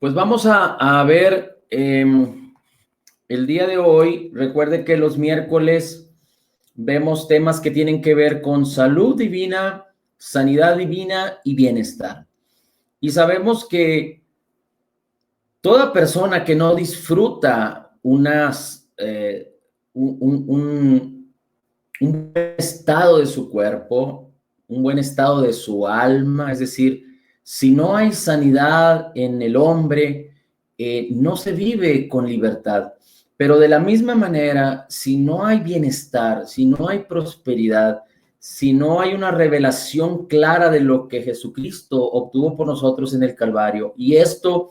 Pues vamos a ver el día de hoy. Recuerde que los miércoles vemos temas que tienen que ver con salud divina, sanidad divina y bienestar. Y sabemos que toda persona que no disfruta un buen estado de su cuerpo, un buen estado de su alma, es decir, si no hay sanidad en el hombre, no se vive con libertad. Pero de la misma manera, si no hay bienestar, si no hay prosperidad, si no hay una revelación clara de lo que Jesucristo obtuvo por nosotros en el Calvario, y esto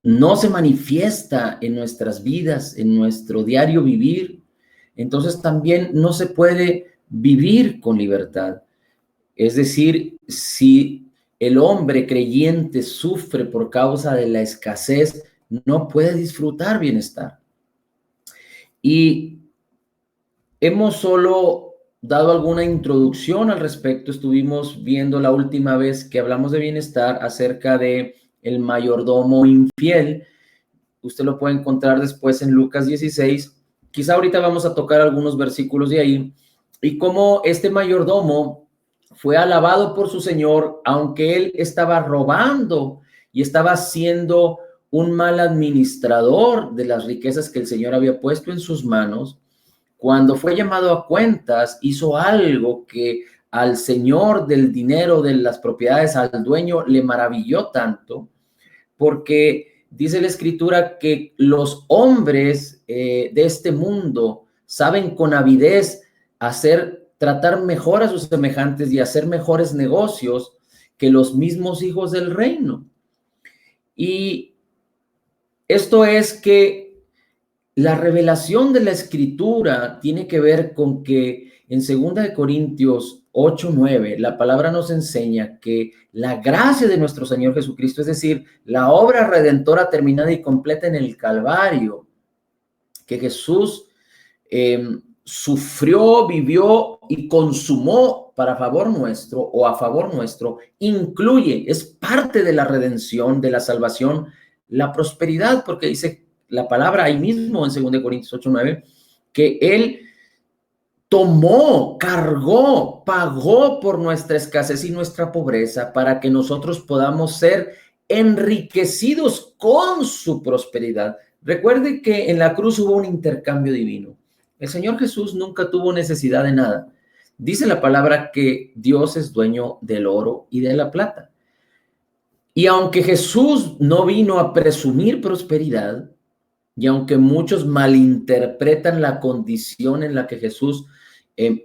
no se manifiesta en nuestras vidas, en nuestro diario vivir, entonces también no se puede vivir con libertad. Es decir, si el hombre creyente sufre por causa de la escasez, no puede disfrutar bienestar. Y hemos solo dado alguna introducción al respecto. Estuvimos viendo la última vez que hablamos de bienestar acerca de el mayordomo infiel. Usted lo puede encontrar después en Lucas 16. Quizá ahorita vamos a tocar algunos versículos de ahí. Y cómo este mayordomo fue alabado por su señor, aunque él estaba robando y estaba siendo un mal administrador de las riquezas que el Señor había puesto en sus manos. Cuando fue llamado a cuentas, hizo algo que al señor del dinero, de las propiedades, al dueño, le maravilló tanto, porque dice la Escritura que los hombres de este mundo saben con avidez tratar mejor a sus semejantes y hacer mejores negocios que los mismos hijos del reino. Y esto es que la revelación de la Escritura tiene que ver con que en 2 Corintios 8:9 la palabra nos enseña que la gracia de nuestro Señor Jesucristo, es decir, la obra redentora terminada y completa en el Calvario, que Jesús sufrió, vivió y consumó para favor nuestro o a favor nuestro, incluye, es parte de la redención, de la salvación, la prosperidad, porque dice la palabra ahí mismo en 2 Corintios 8:9, que Él tomó, cargó, pagó por nuestra escasez y nuestra pobreza para que nosotros podamos ser enriquecidos con su prosperidad. Recuerde que en la cruz hubo un intercambio divino. El Señor Jesús nunca tuvo necesidad de nada. Dice la palabra que Dios es dueño del oro y de la plata. Y aunque Jesús no vino a presumir prosperidad, y aunque muchos malinterpretan la condición en la que Jesús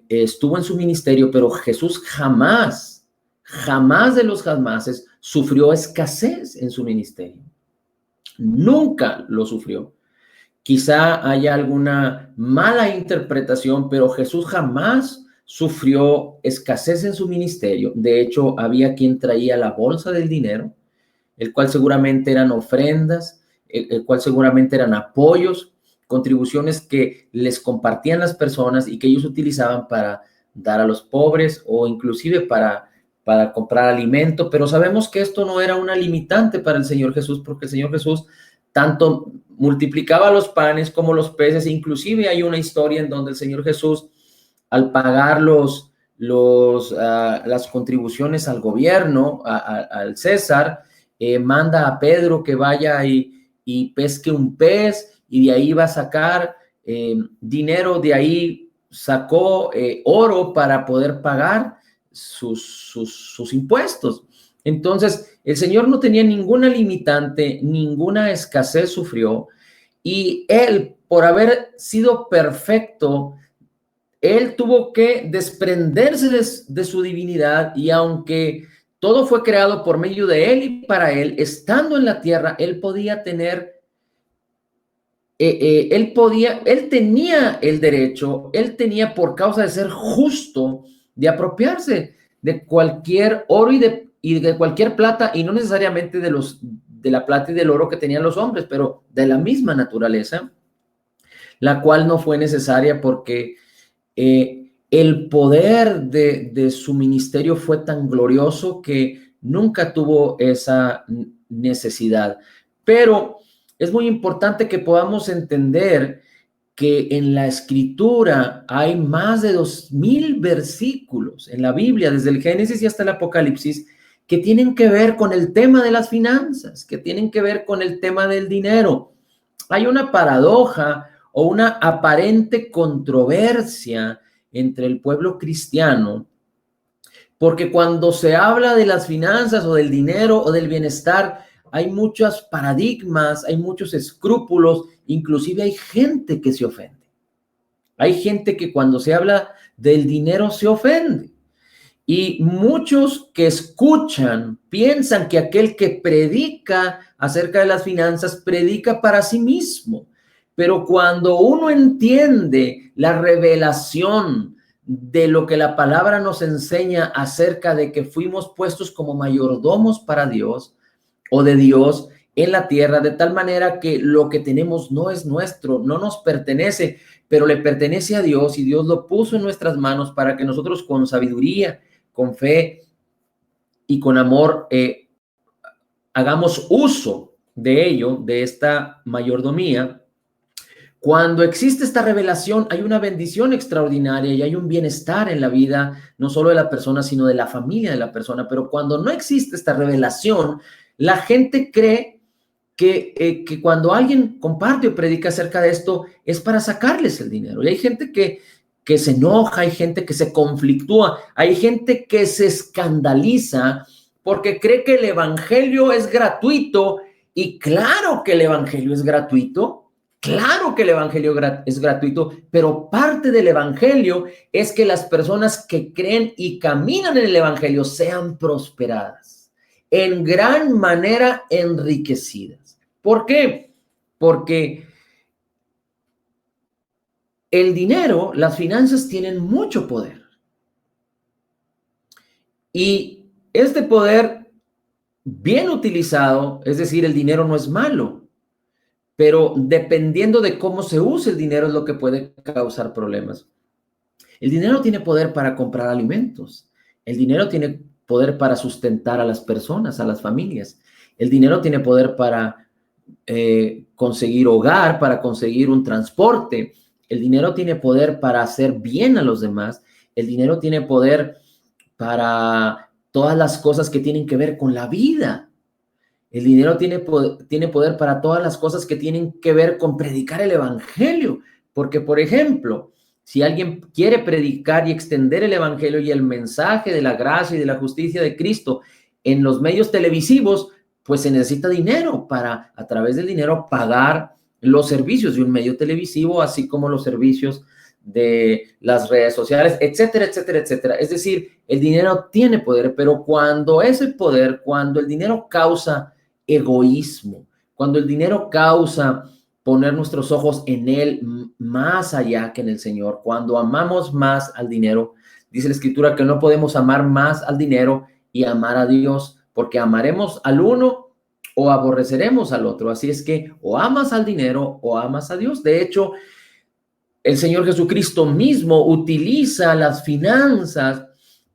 estuvo en su ministerio, pero Jesús jamás de los jamases sufrió escasez en su ministerio. Nunca lo sufrió. Quizá haya alguna mala interpretación, pero Jesús jamás sufrió escasez en su ministerio. De hecho, había quien traía la bolsa del dinero, el cual seguramente eran ofrendas, el cual seguramente eran apoyos, contribuciones que les compartían las personas y que ellos utilizaban para dar a los pobres o inclusive para comprar alimento. Pero sabemos que esto no era una limitante para el Señor Jesús, porque el Señor Jesús tanto multiplicaba los panes como los peces. Inclusive hay una historia en donde el Señor Jesús, al pagar las contribuciones al gobierno, al César, manda a Pedro que vaya y pesque un pez, y de ahí va a sacar dinero, de ahí sacó oro para poder pagar sus impuestos. Entonces, el Señor no tenía ninguna limitante, ninguna escasez sufrió, y Él, por haber sido perfecto, Él tuvo que desprenderse de su divinidad, y aunque todo fue creado por medio de Él y para Él, estando en la tierra, Él podía tener, Él tenía el derecho, Él tenía, por causa de ser justo, de apropiarse de cualquier oro y de cualquier plata, y no necesariamente de la plata y del oro que tenían los hombres, pero de la misma naturaleza, la cual no fue necesaria porque el poder de su ministerio fue tan glorioso que nunca tuvo esa necesidad. Pero es muy importante que podamos entender que en la Escritura hay más de 2000 versículos en la Biblia, desde el Génesis y hasta el Apocalipsis, que tienen que ver con el tema de las finanzas, que tienen que ver con el tema del dinero. Hay una paradoja o una aparente controversia entre el pueblo cristiano, porque cuando se habla de las finanzas o del dinero o del bienestar, hay muchos paradigmas, hay muchos escrúpulos, inclusive hay gente que se ofende. Hay gente que cuando se habla del dinero se ofende. Y muchos que escuchan piensan que aquel que predica acerca de las finanzas predica para sí mismo. Pero cuando uno entiende la revelación de lo que la palabra nos enseña acerca de que fuimos puestos como mayordomos para Dios o de Dios en la tierra, de tal manera que lo que tenemos no es nuestro, no nos pertenece, pero le pertenece a Dios y Dios lo puso en nuestras manos para que nosotros con sabiduría, con fe y con amor hagamos uso de ello, de esta mayordomía. Cuando existe esta revelación, hay una bendición extraordinaria y hay un bienestar en la vida, no solo de la persona, sino de la familia de la persona. Pero cuando no existe esta revelación, la gente cree que cuando alguien comparte o predica acerca de esto es para sacarles el dinero. Y hay gente que se enoja, hay gente que se conflictúa, hay gente que se escandaliza porque cree que el evangelio es gratuito. Y claro que el evangelio es gratuito. Claro que el evangelio es gratuito, pero parte del evangelio es que las personas que creen y caminan en el evangelio sean prosperadas, en gran manera enriquecidas. ¿Por qué? Porque el dinero, las finanzas tienen mucho poder. Y este poder bien utilizado, es decir, el dinero no es malo, pero dependiendo de cómo se use el dinero es lo que puede causar problemas. El dinero tiene poder para comprar alimentos. El dinero tiene poder para sustentar a las personas, a las familias. El dinero tiene poder para conseguir hogar, para conseguir un transporte. El dinero tiene poder para hacer bien a los demás. El dinero tiene poder para todas las cosas que tienen que ver con la vida. El dinero tiene poder para todas las cosas que tienen que ver con predicar el evangelio. Porque, por ejemplo, si alguien quiere predicar y extender el evangelio y el mensaje de la gracia y de la justicia de Cristo en los medios televisivos, pues se necesita dinero para, a través del dinero, pagar los servicios de un medio televisivo, así como los servicios de las redes sociales, etcétera, etcétera, etcétera. Es decir, el dinero tiene poder, pero cuando ese poder, cuando el dinero causa egoísmo, cuando el dinero causa poner nuestros ojos en él más allá que en el Señor, cuando amamos más al dinero, dice la Escritura que no podemos amar más al dinero y amar a Dios, porque amaremos al uno o aborreceremos al otro. Así es que o amas al dinero o amas a Dios. De hecho, el Señor Jesucristo mismo utiliza las finanzas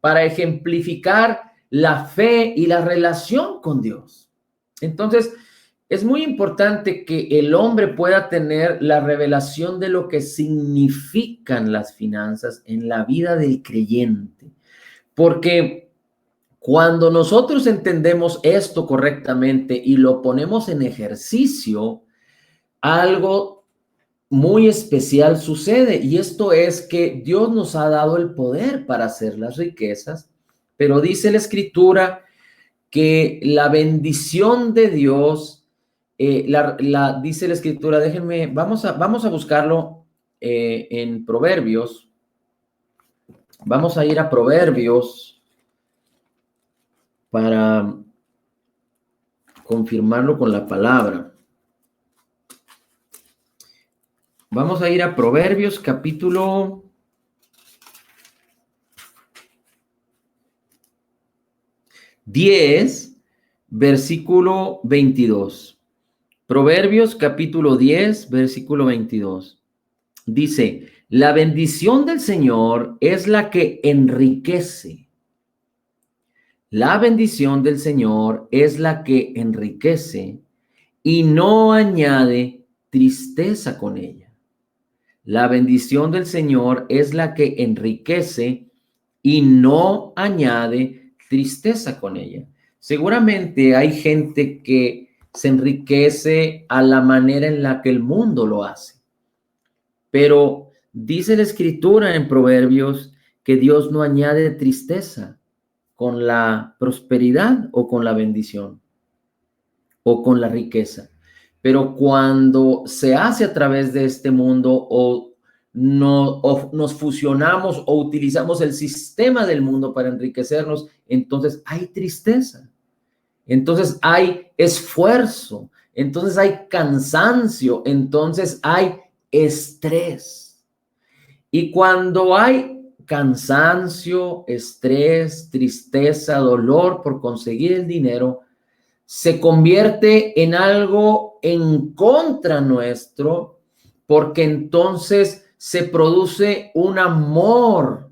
para ejemplificar la fe y la relación con Dios. Entonces, es muy importante que el hombre pueda tener la revelación de lo que significan las finanzas en la vida del creyente. Porque cuando nosotros entendemos esto correctamente y lo ponemos en ejercicio, algo muy especial sucede, y esto es que Dios nos ha dado el poder para hacer las riquezas, pero dice la Escritura que la bendición de Dios, dice la Escritura, déjenme, vamos a buscarlo en Proverbios. Vamos a ir a Proverbios para confirmarlo con la palabra. Vamos a ir a Proverbios capítulo 10, versículo 22. Proverbios capítulo 10, versículo 22. Dice, la bendición del Señor es la que enriquece. La bendición del Señor es la que enriquece y no añade tristeza con ella. La bendición del Señor es la que enriquece y no añade tristeza con ella. Seguramente hay gente que se enriquece a la manera en la que el mundo lo hace. Pero dice la Escritura en Proverbios que Dios no añade tristeza con la prosperidad o con la bendición o con la riqueza. Pero cuando se hace a través de este mundo o nos fusionamos o utilizamos el sistema del mundo para enriquecernos, entonces hay tristeza, entonces hay esfuerzo, entonces hay cansancio, entonces hay estrés. Y cuando hay cansancio, estrés, tristeza, dolor por conseguir el dinero, se convierte en algo en contra nuestro, porque entonces se produce un amor,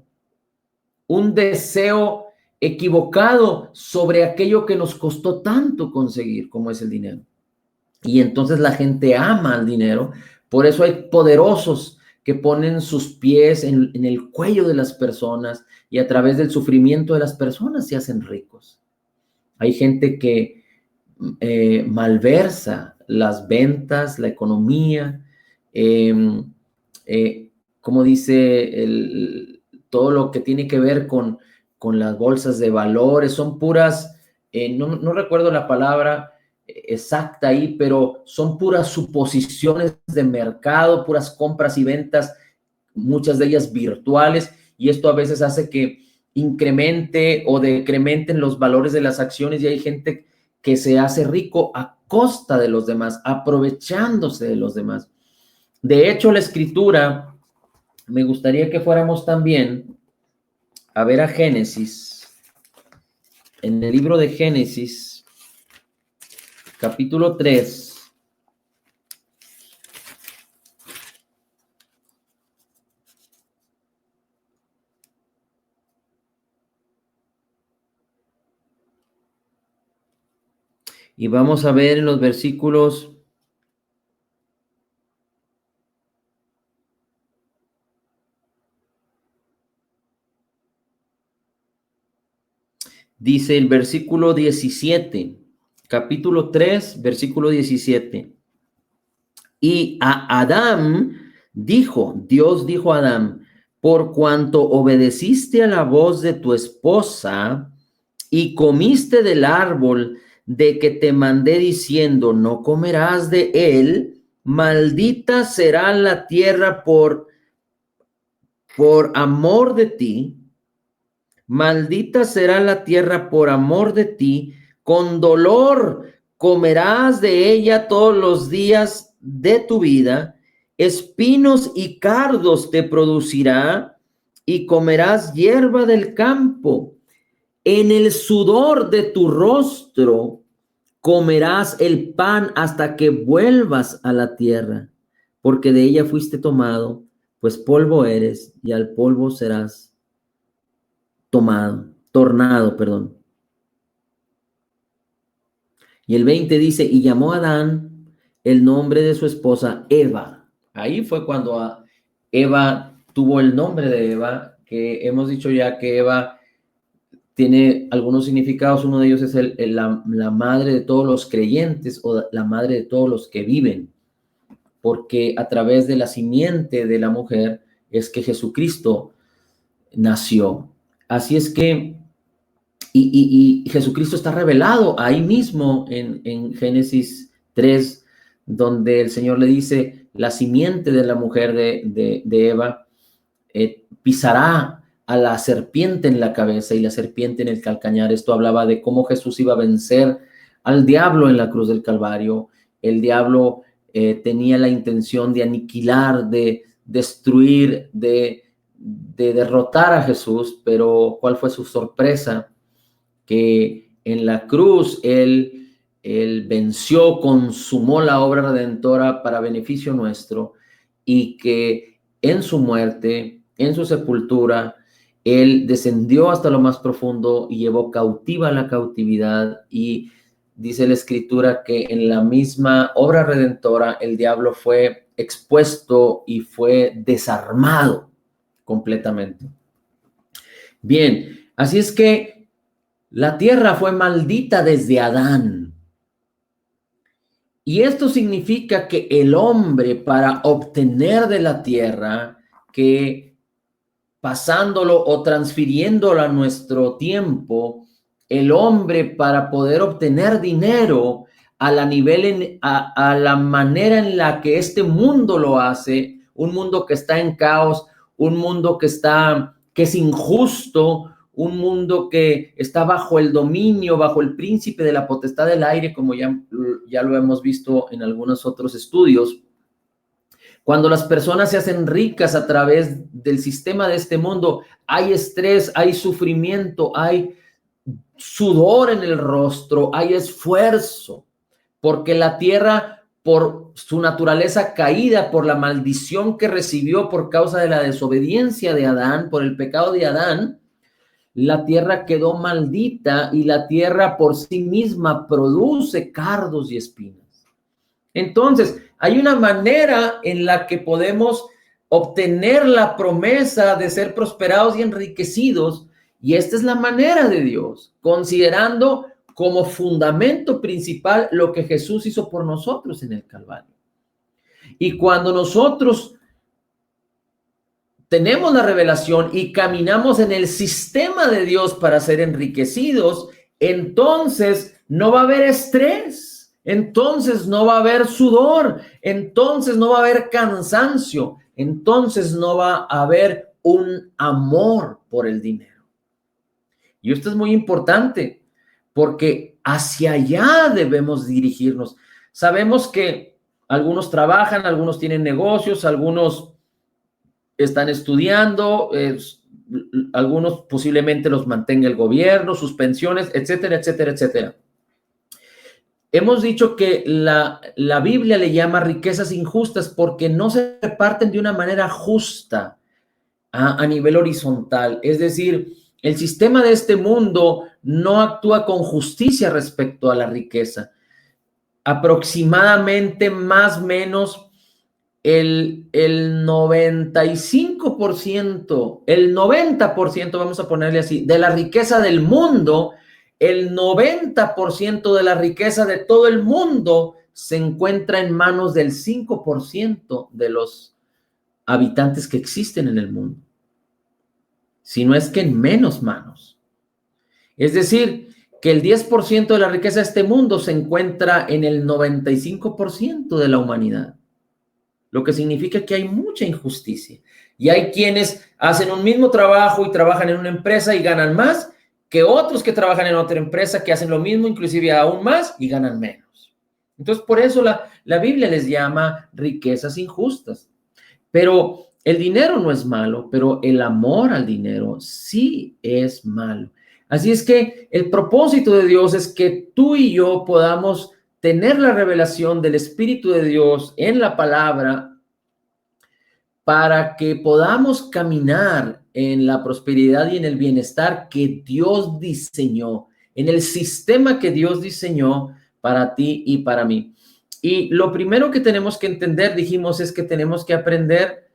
un deseo equivocado sobre aquello que nos costó tanto conseguir, como es el dinero. Y entonces la gente ama al dinero. Por eso hay poderosos que ponen sus pies en el cuello de las personas y a través del sufrimiento de las personas se hacen ricos. Hay gente que malversa las ventas, la economía, como dice todo lo que tiene que ver con las bolsas de valores, son puras, no recuerdo la palabra exacta ahí, pero son puras suposiciones de mercado, puras compras y ventas, muchas de ellas virtuales, y esto a veces hace que incremente o decrementen los valores de las acciones y hay gente que se hace rico a costa de los demás, aprovechándose de los demás. De hecho, la Escritura, me gustaría que fuéramos también a ver a Génesis, en el libro de Génesis, capítulo 3. Y vamos a ver en los versículos dice el versículo 17, capítulo 3, versículo 17. Y a Adán Dios dijo a Adán, por cuanto obedeciste a la voz de tu esposa y comiste del árbol de que te mandé diciendo, no comerás de él, maldita será la tierra por amor de ti, maldita será la tierra por amor de ti, con dolor comerás de ella todos los días de tu vida, espinos y cardos te producirá y comerás hierba del campo. En el sudor de tu rostro comerás el pan hasta que vuelvas a la tierra, porque de ella fuiste tomado, pues polvo eres y al polvo serás tornado, perdón. Y el 20 dice, y llamó a Adán el nombre de su esposa Eva. Ahí fue cuando Eva tuvo el nombre de Eva, que hemos dicho ya que Eva tiene algunos significados. Uno de ellos es la madre de todos los creyentes o la madre de todos los que viven, porque a través de la simiente de la mujer es que Jesucristo nació. Así es que y Jesucristo está revelado ahí mismo en Génesis 3, donde el Señor le dice, la simiente de la mujer de Eva pisará a la serpiente en la cabeza y la serpiente en el calcañar. Esto hablaba de cómo Jesús iba a vencer al diablo en la cruz del Calvario. El diablo tenía la intención de aniquilar, de destruir, de derrotar a Jesús, pero ¿cuál fue su sorpresa? Que en la cruz él venció, consumó la obra redentora para beneficio nuestro y que en su muerte, en su sepultura, Él descendió hasta lo más profundo y llevó cautiva la cautividad, y dice la Escritura que en la misma obra redentora el diablo fue expuesto y fue desarmado completamente. Bien, así es que la tierra fue maldita desde Adán. Y esto significa que el hombre, para obtener de la tierra, que pasándolo o transfiriéndolo a nuestro tiempo, el hombre, para poder obtener dinero a la manera en la que este mundo lo hace, un mundo que está en caos, un mundo que es injusto, un mundo que está bajo el dominio, bajo el príncipe de la potestad del aire, como ya lo hemos visto en algunos otros estudios. Cuando las personas se hacen ricas a través del sistema de este mundo, hay estrés, hay sufrimiento, hay sudor en el rostro, hay esfuerzo, porque la tierra, por su naturaleza caída, por la maldición que recibió por causa de la desobediencia de Adán, por el pecado de Adán, la tierra quedó maldita, y la tierra por sí misma produce cardos y espinas. Entonces, hay una manera en la que podemos obtener la promesa de ser prosperados y enriquecidos, y esta es la manera de Dios, considerando como fundamento principal lo que Jesús hizo por nosotros en el Calvario. Y cuando nosotros tenemos la revelación y caminamos en el sistema de Dios para ser enriquecidos, entonces no va a haber estrés, entonces no va a haber sudor, entonces no va a haber cansancio, entonces no va a haber un amor por el dinero. Y esto es muy importante, porque hacia allá debemos dirigirnos. Sabemos que algunos trabajan, algunos tienen negocios, algunos están estudiando, algunos posiblemente los mantenga el gobierno, sus pensiones, etcétera, etcétera, etcétera. Hemos dicho que la Biblia le llama riquezas injustas porque no se reparten de una manera justa a nivel horizontal. Es decir, el sistema de este mundo no actúa con justicia respecto a la riqueza. Aproximadamente, más o menos, el 95%, el 90%, vamos a ponerle así, de la riqueza del mundo, el 90% de la riqueza de todo el mundo se encuentra en manos del 5% de los habitantes que existen en el mundo. Si no es que en menos manos. Es decir, que el 10% de la riqueza de este mundo se encuentra en el 95% de la humanidad. Lo que significa que hay mucha injusticia. Y hay quienes hacen un mismo trabajo y trabajan en una empresa y ganan más que otros que trabajan en otra empresa que hacen lo mismo, inclusive aún más, y ganan menos. Entonces, por eso la Biblia les llama riquezas injustas. Pero el dinero no es malo, pero el amor al dinero sí es malo. Así es que el propósito de Dios es que tú y yo podamos tener la revelación del Espíritu de Dios en la palabra para que podamos caminar en la prosperidad y en el bienestar que Dios diseñó, en el sistema que Dios diseñó para ti y para mí. Y lo primero que tenemos que entender, dijimos, es que tenemos que aprender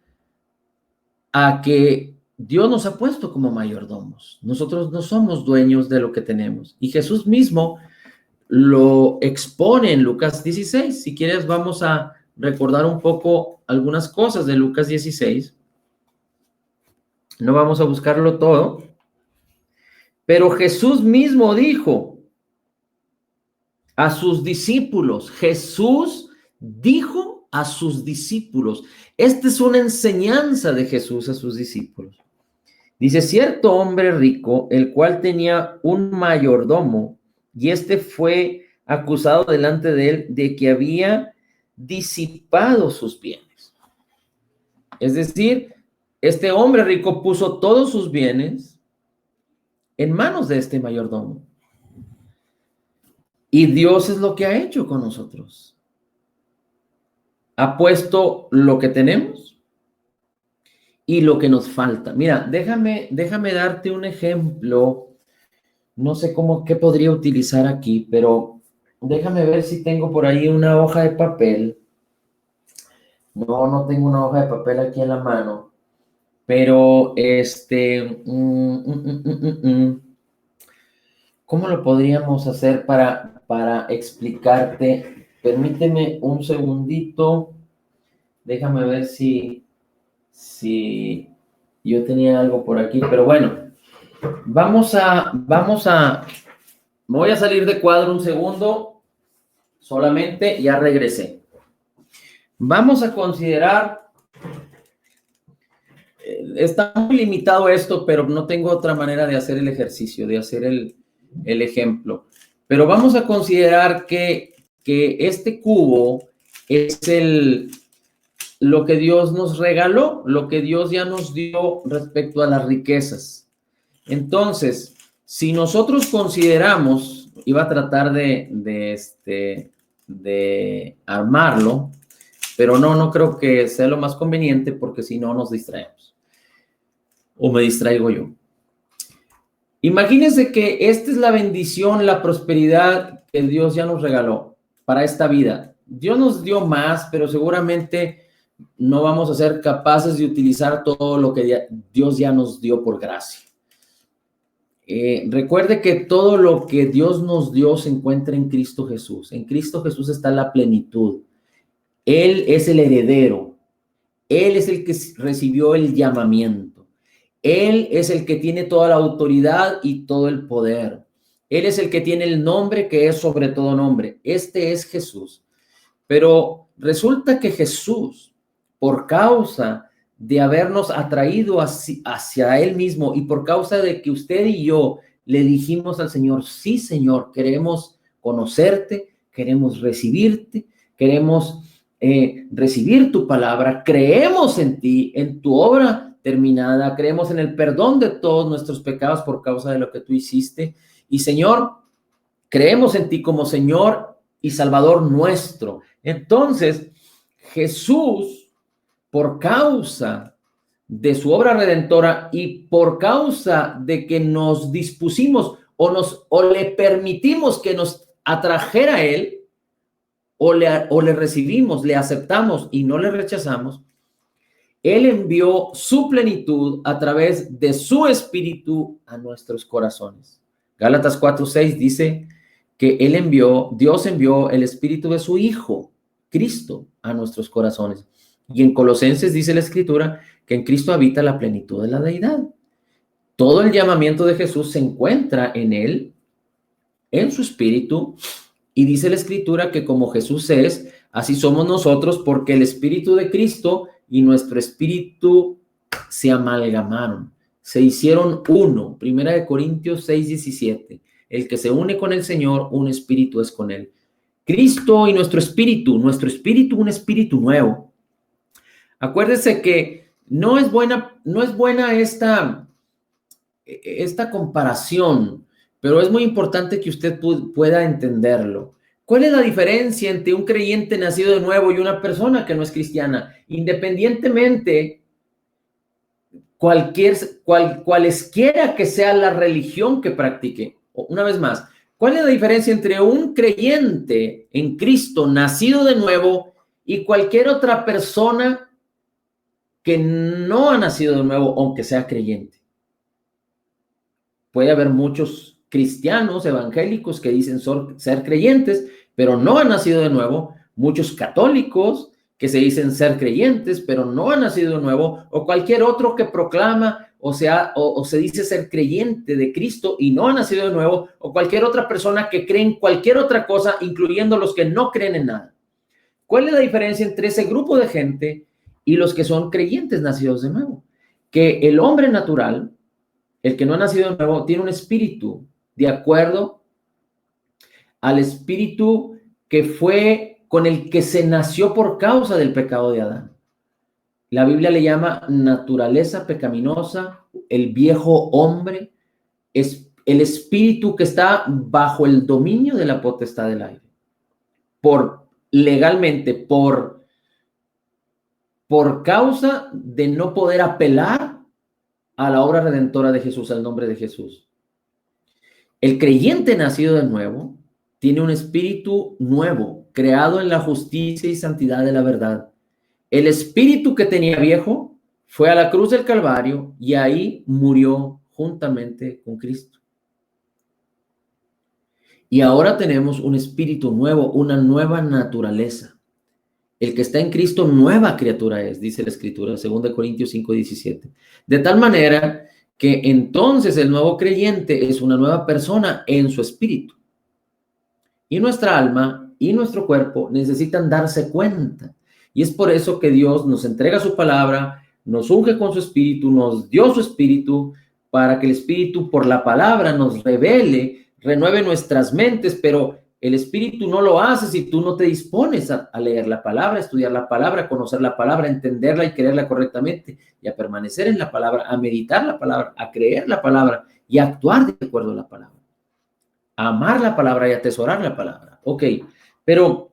a que Dios nos ha puesto como mayordomos. Nosotros no somos dueños de lo que tenemos. Y Jesús mismo lo expone en Lucas 16. Si quieres, vamos a recordar un poco algunas cosas de Lucas 16. No vamos a buscarlo todo, pero Jesús mismo dijo a sus discípulos, Jesús dijo a sus discípulos, esta es una enseñanza de Jesús a sus discípulos. Dice, cierto hombre rico, el cual tenía un mayordomo, y este fue acusado delante de él de que había disipado sus bienes. Es decir, este hombre rico puso todos sus bienes en manos de este mayordomo. Y Dios es lo que ha hecho con nosotros. Ha puesto lo que tenemos y lo que nos falta. Mira, déjame darte un ejemplo. No sé qué podría utilizar aquí, pero déjame ver si tengo por ahí una hoja de papel. No, no tengo una hoja de papel aquí en la mano, pero ¿cómo lo podríamos hacer para explicarte? Permíteme un segundito. Déjame ver si yo tenía algo por aquí, pero bueno, me voy a salir de cuadro un segundo, solamente ya regresé. Vamos a considerar, está muy limitado esto, pero no tengo otra manera de hacer el ejercicio, de hacer el ejemplo. Pero vamos a considerar que este cubo es lo que Dios nos regaló, lo que Dios ya nos dio respecto a las riquezas. Entonces, si nosotros consideramos, iba a tratar de armarlo, pero no creo que sea lo más conveniente porque si no nos distraemos. O me distraigo yo. Imagínense que esta es la bendición, la prosperidad que Dios ya nos regaló para esta vida. Dios nos dio más, pero seguramente no vamos a ser capaces de utilizar todo lo que Dios ya nos dio por gracia. Recuerde que todo lo que Dios nos dio se encuentra en Cristo Jesús. En Cristo Jesús está la plenitud. Él es el heredero. Él es el que recibió el llamamiento. Él es el que tiene toda la autoridad y todo el poder. Él es el que tiene el nombre que es sobre todo nombre. Este es Jesús. Pero resulta que Jesús, por causa de habernos atraído hacia Él mismo y por causa de que usted y yo le dijimos al Señor, sí, Señor, queremos conocerte, queremos recibirte, queremos recibir tu palabra, creemos en ti, en tu obra terminada, creemos en el perdón de todos nuestros pecados por causa de lo que tú hiciste. Y Señor, creemos en ti como Señor y Salvador nuestro. Entonces, Jesús, por causa de su obra redentora y por causa de que nos dispusimos o le permitimos que nos atrajera a Él, o le recibimos, le aceptamos y no le rechazamos, Él envió su plenitud a través de su Espíritu a nuestros corazones. Gálatas 4:6 dice que Dios envió el Espíritu de su Hijo, Cristo, a nuestros corazones. Y en Colosenses dice la Escritura que en Cristo habita la plenitud de la deidad. Todo el llamamiento de Jesús se encuentra en Él, en su Espíritu, y dice la Escritura que como Jesús es, así somos nosotros, porque el Espíritu de Cristo y nuestro espíritu se amalgamaron, se hicieron uno. Primera de Corintios 6:17. El que se une con el Señor, un espíritu es con Él. Cristo y nuestro espíritu, un espíritu nuevo. Acuérdese que no es buena esta comparación, pero es muy importante que usted pueda entenderlo. ¿Cuál es la diferencia entre un creyente nacido de nuevo y una persona que no es cristiana? Independientemente, cualesquiera que sea la religión que practique. Una vez más, ¿cuál es la diferencia entre un creyente en Cristo nacido de nuevo y cualquier otra persona que no ha nacido de nuevo, aunque sea creyente? Puede haber muchos cristianos evangélicos que dicen ser creyentes, pero no han nacido de nuevo. Muchos católicos que se dicen ser creyentes, pero no han nacido de nuevo. O cualquier otro que proclama o se dice ser creyente de Cristo y no ha nacido de nuevo. O cualquier otra persona que cree en cualquier otra cosa, incluyendo los que no creen en nada. ¿Cuál es la diferencia entre ese grupo de gente y los que son creyentes nacidos de nuevo? Que el hombre natural, el que no ha nacido de nuevo, tiene un espíritu de acuerdo al espíritu que fue con el que se nació por causa del pecado de Adán. La Biblia le llama naturaleza pecaminosa, el viejo hombre, es el espíritu que está bajo el dominio de la potestad del aire. Legalmente, por por causa de no poder apelar a la obra redentora de Jesús, al nombre de Jesús. El creyente nacido de nuevo tiene un espíritu nuevo, creado en la justicia y santidad de la verdad. El espíritu que tenía viejo fue a la cruz del Calvario y ahí murió juntamente con Cristo. Y ahora tenemos un espíritu nuevo, una nueva naturaleza. El que está en Cristo, nueva criatura es, dice la Escritura, 2 Corintios 5:17. De tal manera que entonces el nuevo creyente es una nueva persona en su espíritu. Y nuestra alma y nuestro cuerpo necesitan darse cuenta. Y es por eso que Dios nos entrega su palabra, nos unge con su espíritu, nos dio su espíritu, para que el espíritu por la palabra nos revele, renueve nuestras mentes, pero el espíritu no lo hace si tú no te dispones a leer la palabra, a estudiar la palabra, a conocer la palabra, a entenderla y creerla correctamente, y a permanecer en la palabra, a meditar la palabra, a creer la palabra y a actuar de acuerdo a la palabra. A amar la palabra y atesorar la palabra. Ok, pero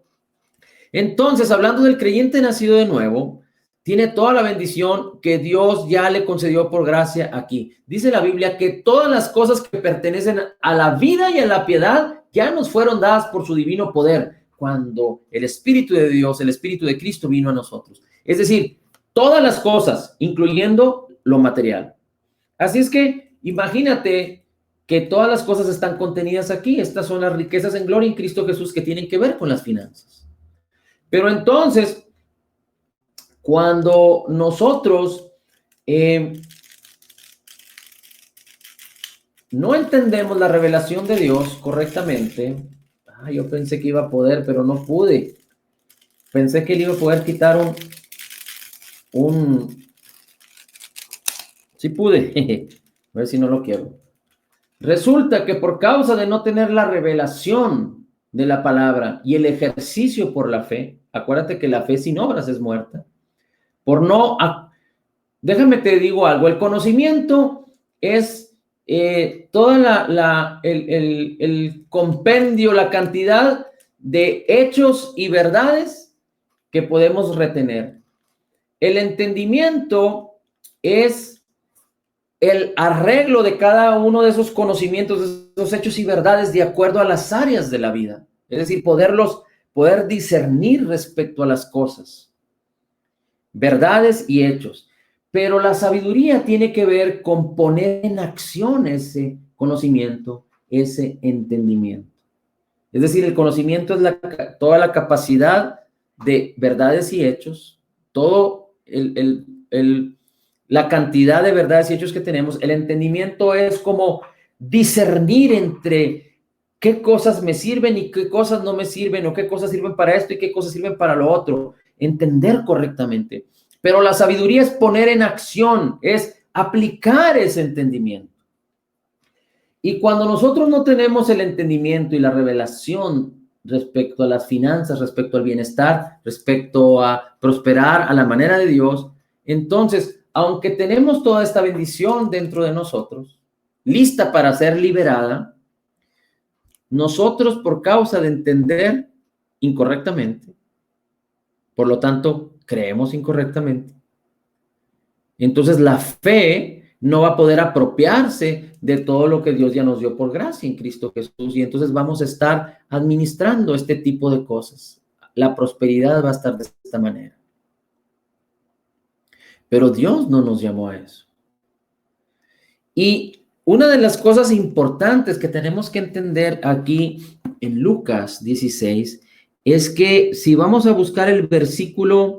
entonces, hablando del creyente nacido de nuevo, tiene toda la bendición que Dios ya le concedió por gracia aquí. Dice la Biblia que todas las cosas que pertenecen a la vida y a la piedad ya nos fueron dadas por su divino poder cuando el Espíritu de Dios, el Espíritu de Cristo vino a nosotros. Es decir, todas las cosas, incluyendo lo material. Así es que imagínate que todas las cosas están contenidas aquí. Estas son las riquezas en gloria en Cristo Jesús que tienen que ver con las finanzas. Pero entonces, cuando nosotros no entendemos la revelación de Dios correctamente, yo pensé que iba a poder, pero no pude. Pensé que le iba a poder quitar sí pude, a ver si no lo quiero. Resulta que por causa de no tener la revelación de la palabra y el ejercicio por la fe, acuérdate que la fe sin obras es muerta. Déjame te digo algo, el conocimiento es toda el compendio, la cantidad de hechos y verdades que podemos retener. El entendimiento es el arreglo de cada uno de esos conocimientos, de esos hechos y verdades de acuerdo a las áreas de la vida. Es decir, poder discernir respecto a las cosas, verdades y hechos. Pero la sabiduría tiene que ver con poner en acción ese conocimiento, ese entendimiento. Es decir, el conocimiento es toda la capacidad de verdades y hechos, todo la cantidad de verdades y hechos que tenemos. El entendimiento es como discernir entre qué cosas me sirven y qué cosas no me sirven, o qué cosas sirven para esto y qué cosas sirven para lo otro. Entender correctamente. Pero la sabiduría es poner en acción, es aplicar ese entendimiento. Y cuando nosotros no tenemos el entendimiento y la revelación respecto a las finanzas, respecto al bienestar, respecto a prosperar a la manera de Dios, entonces, aunque tenemos toda esta bendición dentro de nosotros, lista para ser liberada, nosotros por causa de entender incorrectamente, por lo tanto, creemos incorrectamente, entonces la fe no va a poder apropiarse de todo lo que Dios ya nos dio por gracia en Cristo Jesús, y entonces vamos a estar administrando este tipo de cosas. La prosperidad va a estar de esta manera. Pero Dios no nos llamó a eso. Y una de las cosas importantes que tenemos que entender aquí en Lucas 16 es que si vamos a buscar el versículo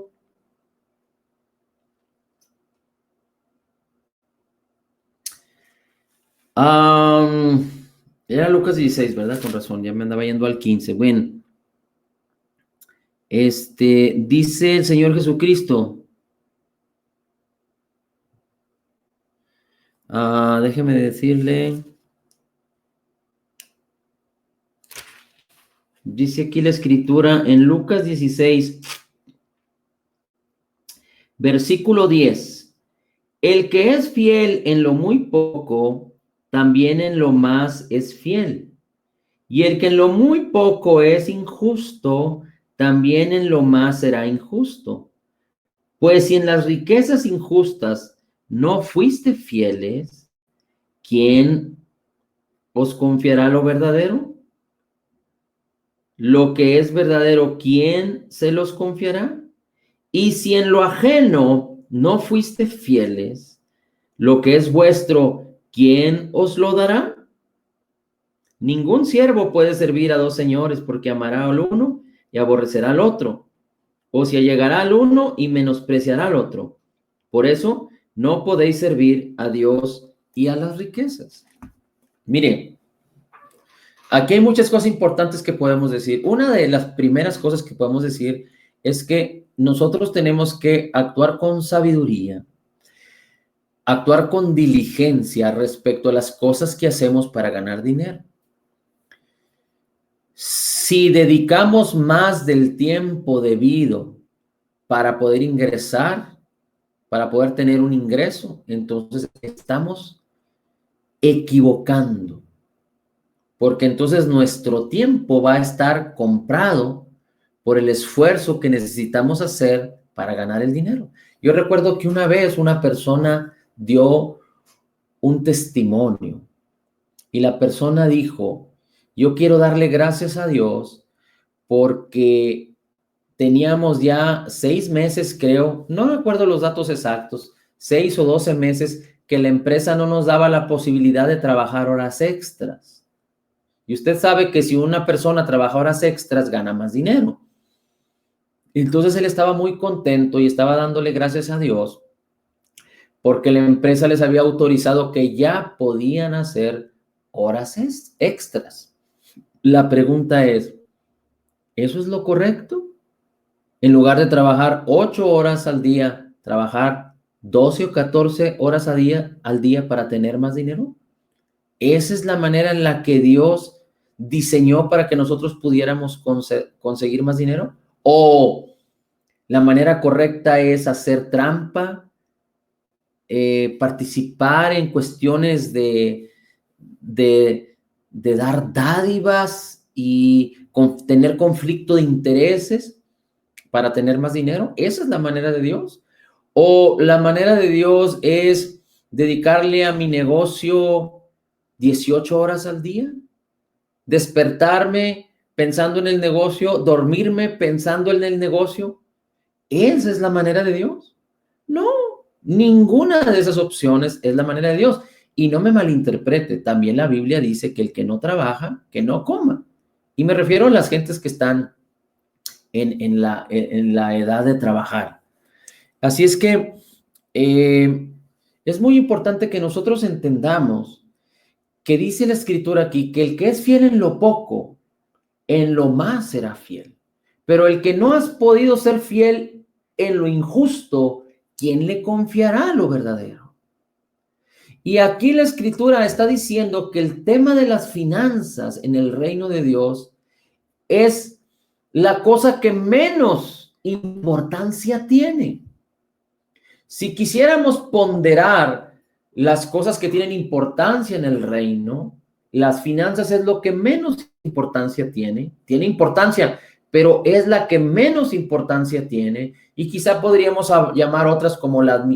era Lucas 16, ¿verdad? Con razón, ya me andaba yendo al 15. Bueno, dice el Señor Jesucristo, déjeme decirle, dice aquí la escritura en Lucas 16, versículo 10, el que es fiel en lo muy poco, también en lo más es fiel. Y el que en lo muy poco es injusto, también en lo más será injusto. Pues si en las riquezas injustas no fuiste fieles, ¿quién os confiará lo verdadero? Lo que es verdadero, ¿quién se los confiará? Y si en lo ajeno no fuiste fieles, lo que es vuestro, ¿quién os lo dará? Ningún siervo puede servir a dos señores, porque amará al uno y aborrecerá al otro, o se allegará al uno y menospreciará al otro. Por eso no podéis servir a Dios y a las riquezas. Mire, aquí hay muchas cosas importantes que podemos decir. Una de las primeras cosas que podemos decir es que nosotros tenemos que actuar con sabiduría, actuar con diligencia respecto a las cosas que hacemos para ganar dinero. Si dedicamos más del tiempo debido para poder ingresar, para poder tener un ingreso, entonces estamos equivocando, porque entonces nuestro tiempo va a estar comprado por el esfuerzo que necesitamos hacer para ganar el dinero. Yo recuerdo que una vez una persona dio un testimonio y la persona dijo: yo quiero darle gracias a Dios porque teníamos ya 6 meses, creo, no recuerdo los datos exactos, 6 o 12 meses que la empresa no nos daba la posibilidad de trabajar horas extras. Y usted sabe que si una persona trabaja horas extras, gana más dinero. Entonces él estaba muy contento y estaba dándole gracias a Dios porque la empresa les había autorizado que ya podían hacer horas extras. La pregunta es, ¿eso es lo correcto? En lugar de trabajar 8 horas al día, trabajar 12 o 14 horas al día para tener más dinero. Esa es la manera en la que Dios diseñó para que nosotros pudiéramos conseguir más dinero. O la manera correcta es hacer trampa, participar en cuestiones de dar dádivas y tener conflicto de intereses para tener más dinero. Esa es la manera de Dios. O la manera de Dios es dedicarle a mi negocio 18 horas al día, despertarme pensando en el negocio, dormirme pensando en el negocio. ¿Esa es la manera de Dios? No, ninguna de esas opciones es la manera de Dios. Y no me malinterprete, también la Biblia dice que el que no trabaja, que no coma. Y me refiero a las gentes que están en la edad de trabajar. Así es que es muy importante que nosotros entendamos que dice la Escritura aquí que el que es fiel en lo poco, en lo más será fiel. Pero el que no has podido ser fiel en lo injusto, ¿quién le confiará lo verdadero? Y aquí la Escritura está diciendo que el tema de las finanzas en el reino de Dios es la cosa que menos importancia tiene. Si quisiéramos ponderar las cosas que tienen importancia en el reino, las finanzas es lo que menos importancia tiene. Tiene importancia, pero es la que menos importancia tiene. Y quizá podríamos llamar otras como la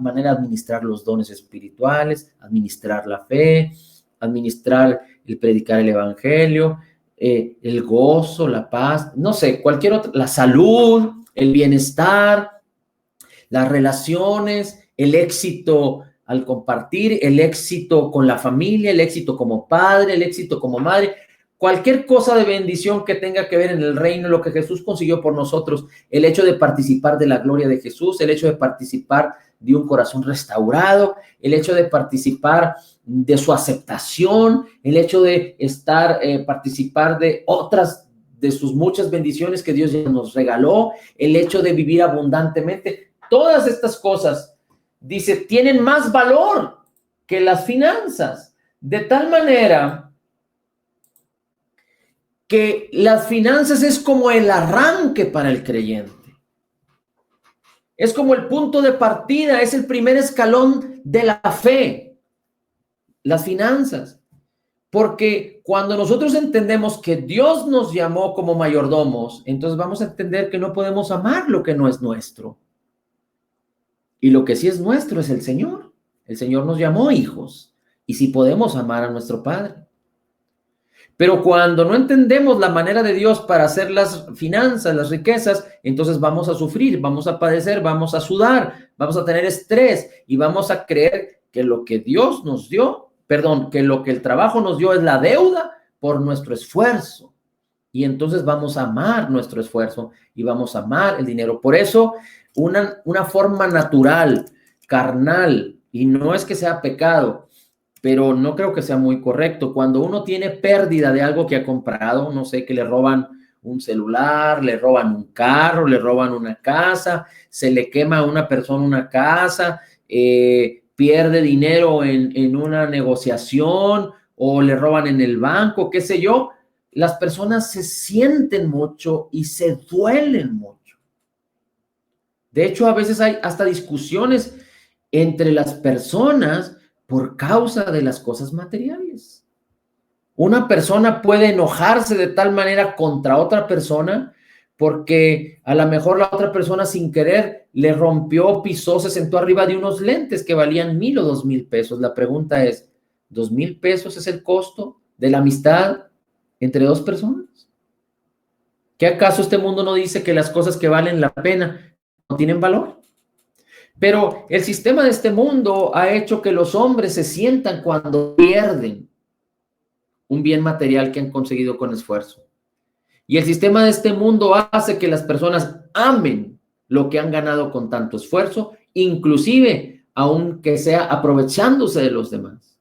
manera de administrar los dones espirituales, administrar la fe, administrar el predicar el evangelio, el gozo, la paz, no sé, cualquier otra, la salud, el bienestar, las relaciones, el éxito al compartir, el éxito con la familia, el éxito como padre, el éxito como madre, cualquier cosa de bendición que tenga que ver en el reino, lo que Jesús consiguió por nosotros, el hecho de participar de la gloria de Jesús, el hecho de participar de un corazón restaurado, el hecho de participar de su aceptación, el hecho de participar de otras de sus muchas bendiciones que Dios ya nos regaló, el hecho de vivir abundantemente. Todas estas cosas, dice, tienen más valor que las finanzas, de tal manera que las finanzas es como el arranque para el creyente. Es como el punto de partida, es el primer escalón de la fe, las finanzas. Porque cuando nosotros entendemos que Dios nos llamó como mayordomos, entonces vamos a entender que no podemos amar lo que no es nuestro. Y lo que sí es nuestro es el Señor. El Señor nos llamó hijos y sí podemos amar a nuestro Padre. Pero cuando no entendemos la manera de Dios para hacer las finanzas, las riquezas, entonces vamos a sufrir, vamos a padecer, vamos a sudar, vamos a tener estrés y vamos a creer que lo que Dios nos dio, perdón, que lo que el trabajo nos dio es la deuda por nuestro esfuerzo. Y entonces vamos a amar nuestro esfuerzo y vamos a amar el dinero. Por eso, una forma natural, carnal, y no es que sea pecado, pero no creo que sea muy correcto. Cuando uno tiene pérdida de algo que ha comprado, no sé, que le roban un celular, le roban un carro, le roban una casa, se le quema a una persona una casa, pierde dinero en una negociación o le roban en el banco, qué sé yo, las personas se sienten mucho y se duelen mucho. De hecho, a veces hay hasta discusiones entre las personas por causa de las cosas materiales. Una persona puede enojarse de tal manera contra otra persona porque a lo mejor la otra persona sin querer le rompió, pisó, se sentó arriba de unos lentes que valían 1,000 o 2,000 pesos. La pregunta es, ¿2,000 pesos es el costo de la amistad entre dos personas? ¿Qué acaso este mundo no dice que las cosas que valen la pena no tienen valor? Pero el sistema de este mundo ha hecho que los hombres se sientan cuando pierden un bien material que han conseguido con esfuerzo. Y el sistema de este mundo hace que las personas amen lo que han ganado con tanto esfuerzo, inclusive aunque sea aprovechándose de los demás.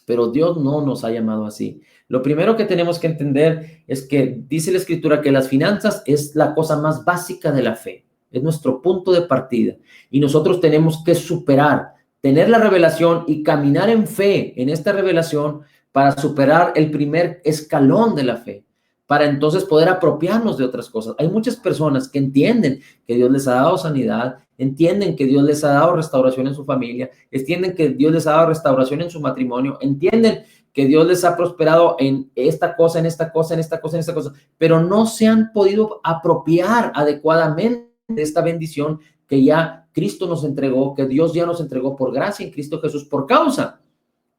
Pero Dios no nos ha llamado así. Lo primero que tenemos que entender es que dice la Escritura que las finanzas es la cosa más básica de la fe. Es nuestro punto de partida. Y nosotros tenemos que superar, tener la revelación y caminar en fe en esta revelación para superar el primer escalón de la fe, para entonces poder apropiarnos de otras cosas. Hay muchas personas que entienden que Dios les ha dado sanidad, entienden que Dios les ha dado restauración en su familia, entienden que Dios les ha dado restauración en su matrimonio, entienden que Dios les ha prosperado en esta cosa, en esta cosa, en esta cosa, en esta cosa, pero no se han podido apropiar adecuadamente de esta bendición que ya Cristo nos entregó, que Dios ya nos entregó por gracia en Cristo Jesús, por causa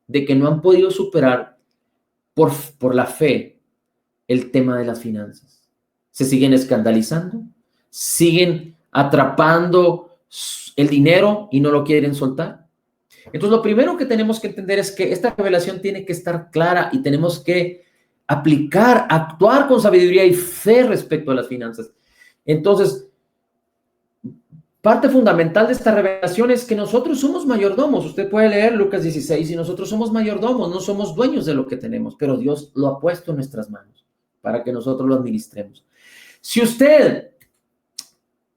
de que no han podido superar por la fe el tema de las finanzas. Se siguen escandalizando, siguen atrapando el dinero y no lo quieren soltar. Entonces, lo primero que tenemos que entender es que esta revelación tiene que estar clara y tenemos que aplicar, actuar con sabiduría y fe respecto a las finanzas. Entonces, parte fundamental de esta revelación es que nosotros somos mayordomos. Usted puede leer Lucas 16 y nosotros somos mayordomos, no somos dueños de lo que tenemos, pero Dios lo ha puesto en nuestras manos para que nosotros lo administremos. Si usted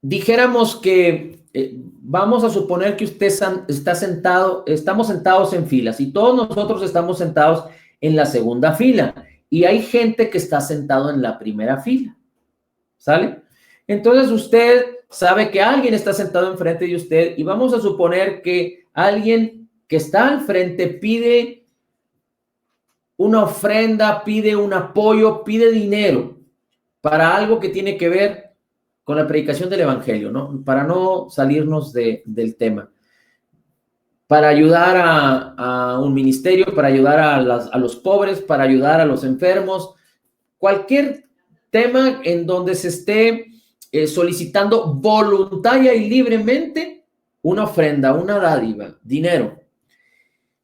dijéramos que vamos a suponer que usted está sentado, estamos sentados en filas y todos nosotros estamos sentados en la segunda fila y hay gente que está sentado en la primera fila, ¿sale? Entonces usted sabe que alguien está sentado enfrente de usted y vamos a suponer que alguien que está al frente pide una ofrenda, pide un apoyo, pide dinero para algo que tiene que ver con la predicación del evangelio, ¿no? Para no salirnos del tema. Para ayudar a un ministerio, para ayudar a los pobres, para ayudar a los enfermos, cualquier tema en donde se esté solicitando voluntaria y libremente una ofrenda, una dádiva, dinero.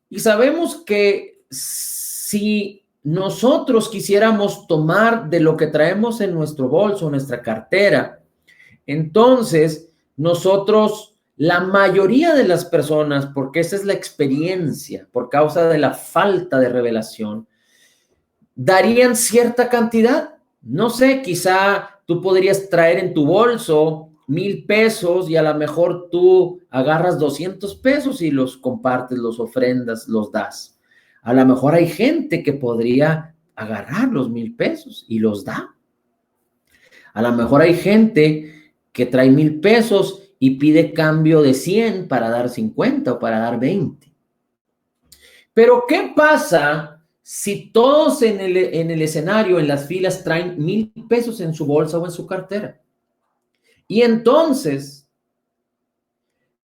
Y sabemos que si nosotros quisiéramos tomar de lo que traemos en nuestro bolso, nuestra cartera, entonces nosotros, la mayoría de las personas, porque esa es la experiencia, por causa de la falta de revelación, darían cierta cantidad. No sé, quizá tú podrías traer en tu bolso 1,000 pesos y a lo mejor tú agarras 200 pesos y los compartes, los ofrendas, los das. A lo mejor hay gente que podría agarrar los 1,000 pesos y los da. A lo mejor hay gente que trae 1,000 pesos y pide cambio de 100 para dar 50 o para dar 20. Pero ¿qué pasa si todos en el escenario, en las filas, traen 1,000 pesos en su bolsa o en su cartera? Y entonces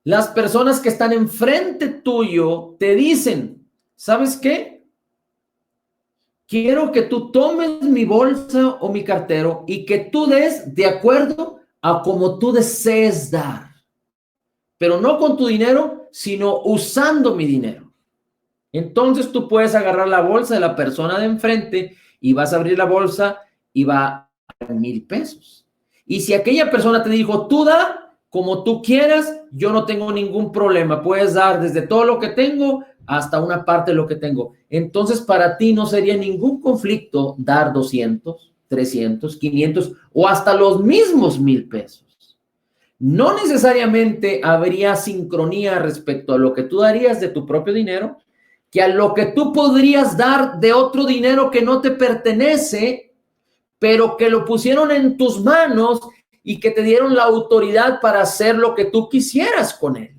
Las personas que están enfrente tuyo te dicen, ¿sabes qué? Quiero que tú tomes mi bolsa o mi cartero y que tú des de acuerdo a como tú desees dar, pero no con tu dinero, sino usando mi dinero. Entonces tú puedes agarrar la bolsa de la persona de enfrente y vas a abrir la bolsa y va a dar 1,000 pesos. Y si aquella persona te dijo, tú da como tú quieras, yo no tengo ningún problema. Puedes dar desde todo lo que tengo hasta una parte de lo que tengo. Entonces para ti no sería ningún conflicto dar 200, 300, 500 o hasta los mismos 1,000 pesos. No necesariamente habría sincronía respecto a lo que tú darías de tu propio dinero que a lo que tú podrías dar de otro dinero que no te pertenece, pero que lo pusieron en tus manos y que te dieron la autoridad para hacer lo que tú quisieras con él.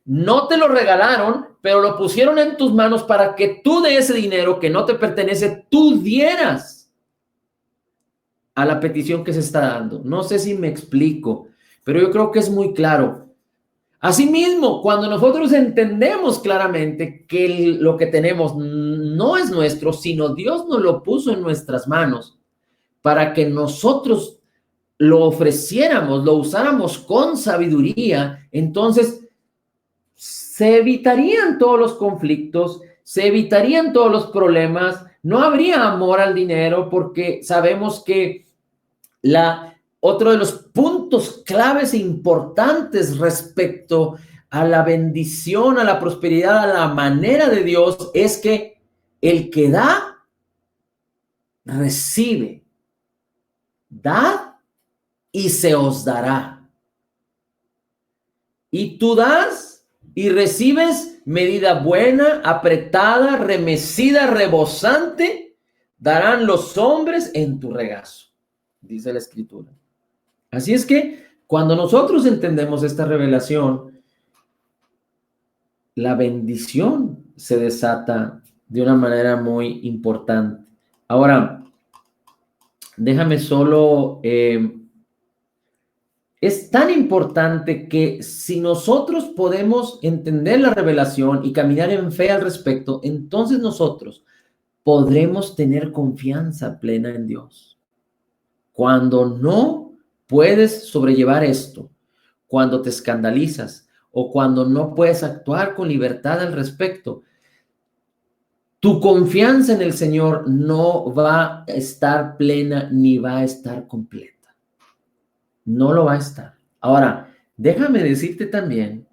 No te lo regalaron, pero lo pusieron en tus manos para que tú de ese dinero que no te pertenece, tú dieras a la petición que se está dando. No sé si me explico, pero yo creo que es muy claro. Asimismo, cuando nosotros entendemos claramente que lo que tenemos no es nuestro, sino Dios nos lo puso en nuestras manos para que nosotros lo ofreciéramos, lo usáramos con sabiduría, entonces se evitarían todos los conflictos, se evitarían todos los problemas, no habría amor al dinero porque sabemos que otro de los puntos claves e importantes respecto a la bendición, a la prosperidad, a la manera de Dios es que el que da, recibe. Dad y se os dará. Y tú das y recibes medida buena, apretada, remecida, rebosante, darán los hombres en tu regazo, dice la Escritura. Así es que cuando nosotros entendemos esta revelación, la bendición se desata de una manera muy importante. Ahora, déjame solo, es tan importante que si nosotros podemos entender la revelación y caminar en fe al respecto, entonces nosotros podremos tener confianza plena en Dios. Cuando no puedes sobrellevar esto, cuando te escandalizas o cuando no puedes actuar con libertad al respecto, tu confianza en el Señor no va a estar plena ni va a estar completa. No lo va a estar. Ahora, déjame decirte también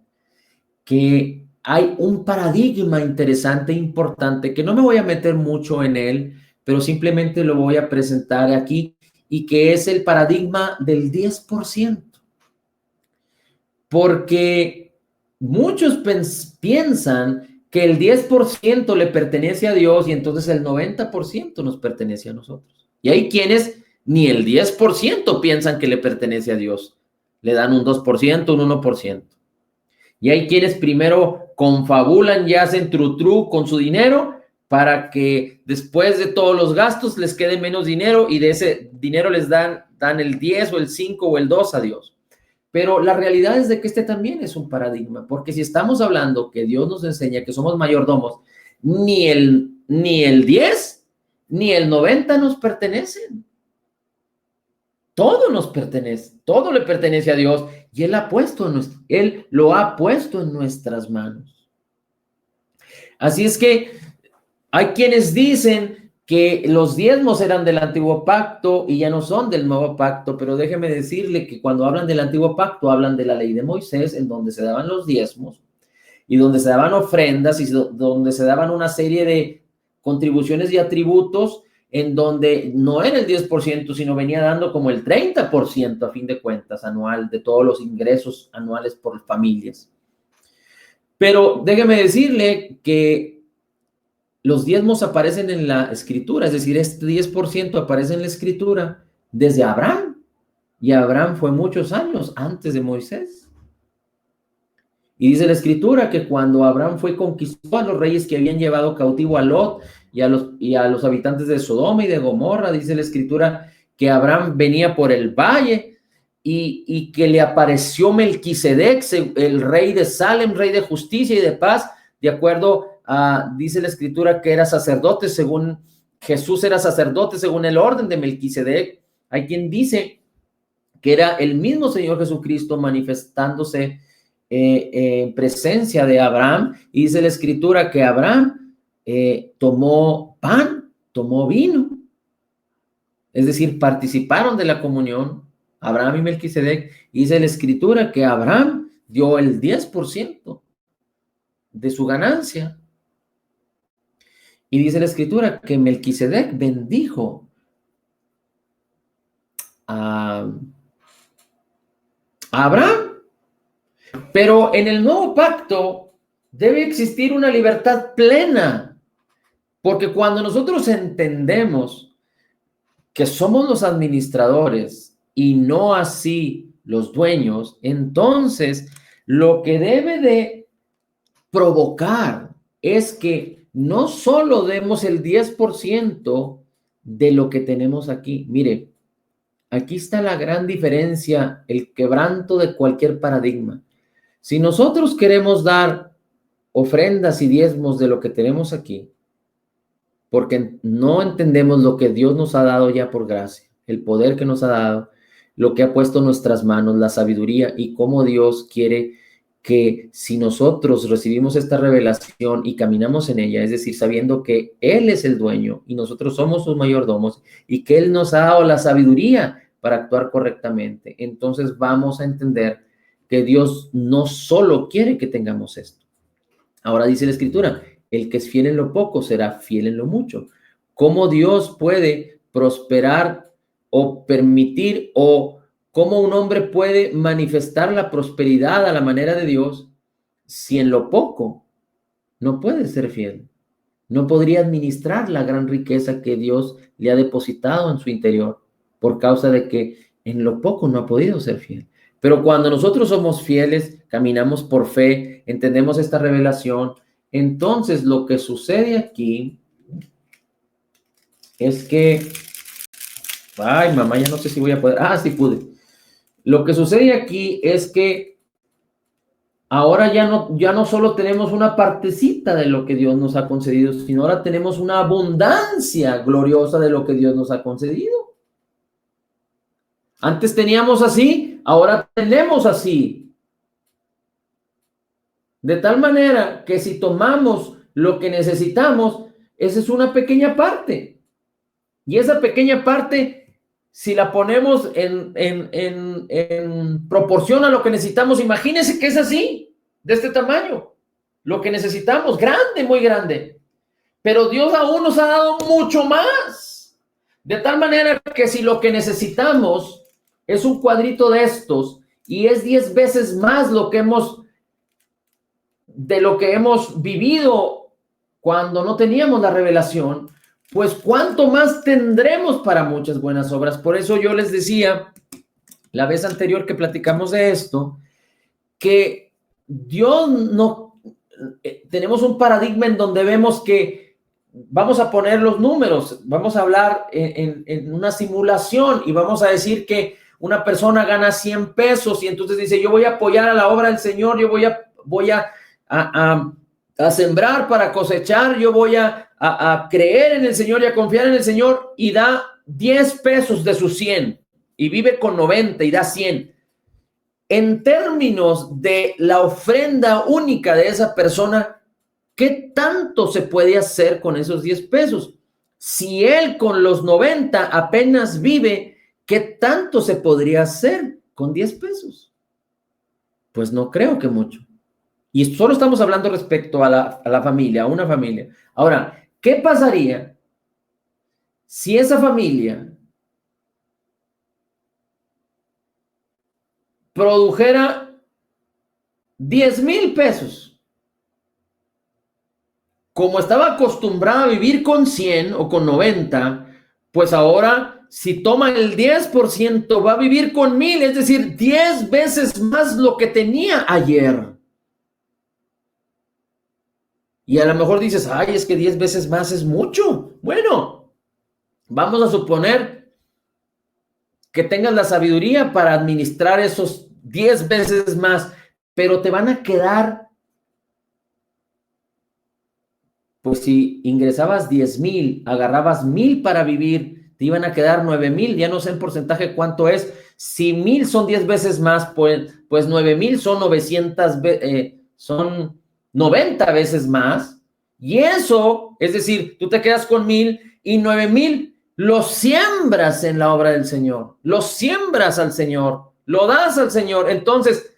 que hay un paradigma interesante e importante que no me voy a meter mucho en él, pero simplemente lo voy a presentar aquí y que es el paradigma del 10%. Porque muchos piensan que el 10% le pertenece a Dios y entonces el 90% nos pertenece a nosotros. Y hay quienes ni el 10% piensan que le pertenece a Dios. Le dan un 2%, un 1%. Y hay quienes primero confabulan y hacen tru con su dinero para que después de todos los gastos les quede menos dinero y de ese dinero les dan el 10 o el 5 o el 2 a Dios. Pero la realidad es de que este también es un paradigma, porque si estamos hablando que Dios nos enseña que somos mayordomos, ni el 10 ni el 90 nos pertenecen. Todo nos pertenece, todo le pertenece a Dios y Él lo ha puesto en nuestras manos. Así es que hay quienes dicen que los diezmos eran del antiguo pacto y ya no son del nuevo pacto, pero déjeme decirle que cuando hablan del antiguo pacto hablan de la ley de Moisés, en donde se daban los diezmos y donde se daban ofrendas y donde se daban una serie de contribuciones y atributos en donde no era el 10%, sino venía dando como el 30% a fin de cuentas anual de todos los ingresos anuales por familias. Pero déjeme decirle que los diezmos aparecen en la Escritura, es decir, este 10% aparece en la Escritura desde Abraham, y Abraham fue muchos años antes de Moisés. Y dice la Escritura que cuando Abraham conquistó a los reyes que habían llevado cautivo a Lot y a los habitantes de Sodoma y de Gomorra, dice la Escritura que Abraham venía por el valle y que le apareció Melquisedec, el rey de Salem, rey de justicia y de paz, de acuerdo a, dice la escritura, que era sacerdote, según Jesús era sacerdote, según el orden de Melquisedec. Hay quien dice que era el mismo Señor Jesucristo manifestándose en presencia de Abraham, y dice la escritura que Abraham tomó pan, tomó vino, es decir, participaron de la comunión, Abraham y Melquisedec, y dice la escritura que Abraham dio el 10% de su ganancia, y dice la escritura que Melquisedec bendijo a Abraham. Pero en el nuevo pacto debe existir una libertad plena, porque cuando nosotros entendemos que somos los administradores y no así los dueños, entonces lo que debe de provocar es que no solo demos el 10% de lo que tenemos aquí. Mire, aquí está la gran diferencia, el quebranto de cualquier paradigma. Si nosotros queremos dar ofrendas y diezmos de lo que tenemos aquí, porque no entendemos lo que Dios nos ha dado ya por gracia, el poder que nos ha dado, lo que ha puesto en nuestras manos, la sabiduría, y cómo Dios quiere que si nosotros recibimos esta revelación y caminamos en ella, es decir, sabiendo que Él es el dueño y nosotros somos sus mayordomos y que Él nos ha dado la sabiduría para actuar correctamente, entonces vamos a entender que Dios no solo quiere que tengamos esto. Ahora dice la escritura, el que es fiel en lo poco será fiel en lo mucho. ¿Cómo Dios puede prosperar o permitir, o cómo un hombre puede manifestar la prosperidad a la manera de Dios si en lo poco no puede ser fiel? No podría administrar la gran riqueza que Dios le ha depositado en su interior por causa de que en lo poco no ha podido ser fiel. Pero cuando nosotros somos fieles, caminamos por fe, entendemos esta revelación, entonces lo que sucede aquí es que, ay, mamá, ya no sé si voy a poder, sí pude. Lo que sucede aquí es que ahora ya no solo tenemos una partecita de lo que Dios nos ha concedido, sino ahora tenemos una abundancia gloriosa de lo que Dios nos ha concedido. Antes teníamos así, ahora tenemos así. De tal manera que si tomamos lo que necesitamos, esa es una pequeña parte. Y esa pequeña parte, si la ponemos en proporción a lo que necesitamos, imagínense que es así, de este tamaño. Lo que necesitamos, grande, muy grande. Pero Dios aún nos ha dado mucho más. De tal manera que si lo que necesitamos es un cuadrito de estos y es 10 veces más de lo que hemos vivido cuando no teníamos la revelación, pues cuánto más tendremos para muchas buenas obras. Por eso yo les decía la vez anterior que platicamos de esto, que Dios no, tenemos un paradigma en donde vemos que vamos a poner los números, vamos a hablar en una simulación y vamos a decir que una persona gana 100 pesos y entonces dice, yo voy a apoyar a la obra del Señor, yo voy a sembrar para cosechar, yo voy a creer en el Señor y a confiar en el Señor, y da 10 pesos de sus 100 y vive con 90 y da 100. En términos de la ofrenda única de esa persona, ¿qué tanto se puede hacer con esos 10 pesos? Si él con los 90 apenas vive, ¿qué tanto se podría hacer con 10 pesos? Pues no creo que mucho. Y solo estamos hablando respecto a la familia, a una familia. Ahora, ¿qué pasaría si esa familia produjera 10,000 pesos? Como estaba acostumbrada a vivir con 100 o con 90, pues ahora si toma el 10% va a vivir con 1,000, es decir, 10 veces más lo que tenía ayer. Y a lo mejor dices, ay, es que 10 veces más es mucho. Bueno, vamos a suponer que tengas la sabiduría para administrar esos 10 veces más, pero te van a quedar, pues si ingresabas 10,000, agarrabas 1,000 para vivir, te iban a quedar 9,000, ya no sé en porcentaje cuánto es. Si 1,000 son 10 veces más, pues 9,000 son 900, son 90 veces más. Y eso, es decir, tú te quedas con 1,000 y 9,000 los siembras en la obra del Señor, los siembras al Señor, lo das al Señor. Entonces,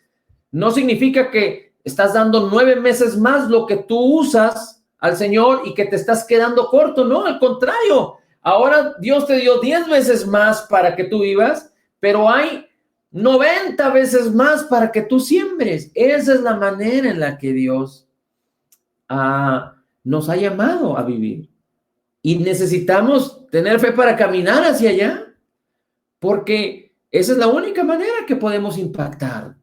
no significa que estás dando 9 meses más lo que tú usas al Señor y que te estás quedando corto. No, al contrario. Ahora Dios te dio 10 veces más para que tú vivas, pero hay 90 veces más para que tú siembres. Esa es la manera en la que Dios nos ha llamado a vivir. Y necesitamos tener fe para caminar hacia allá, porque esa es la única manera que podemos impactar.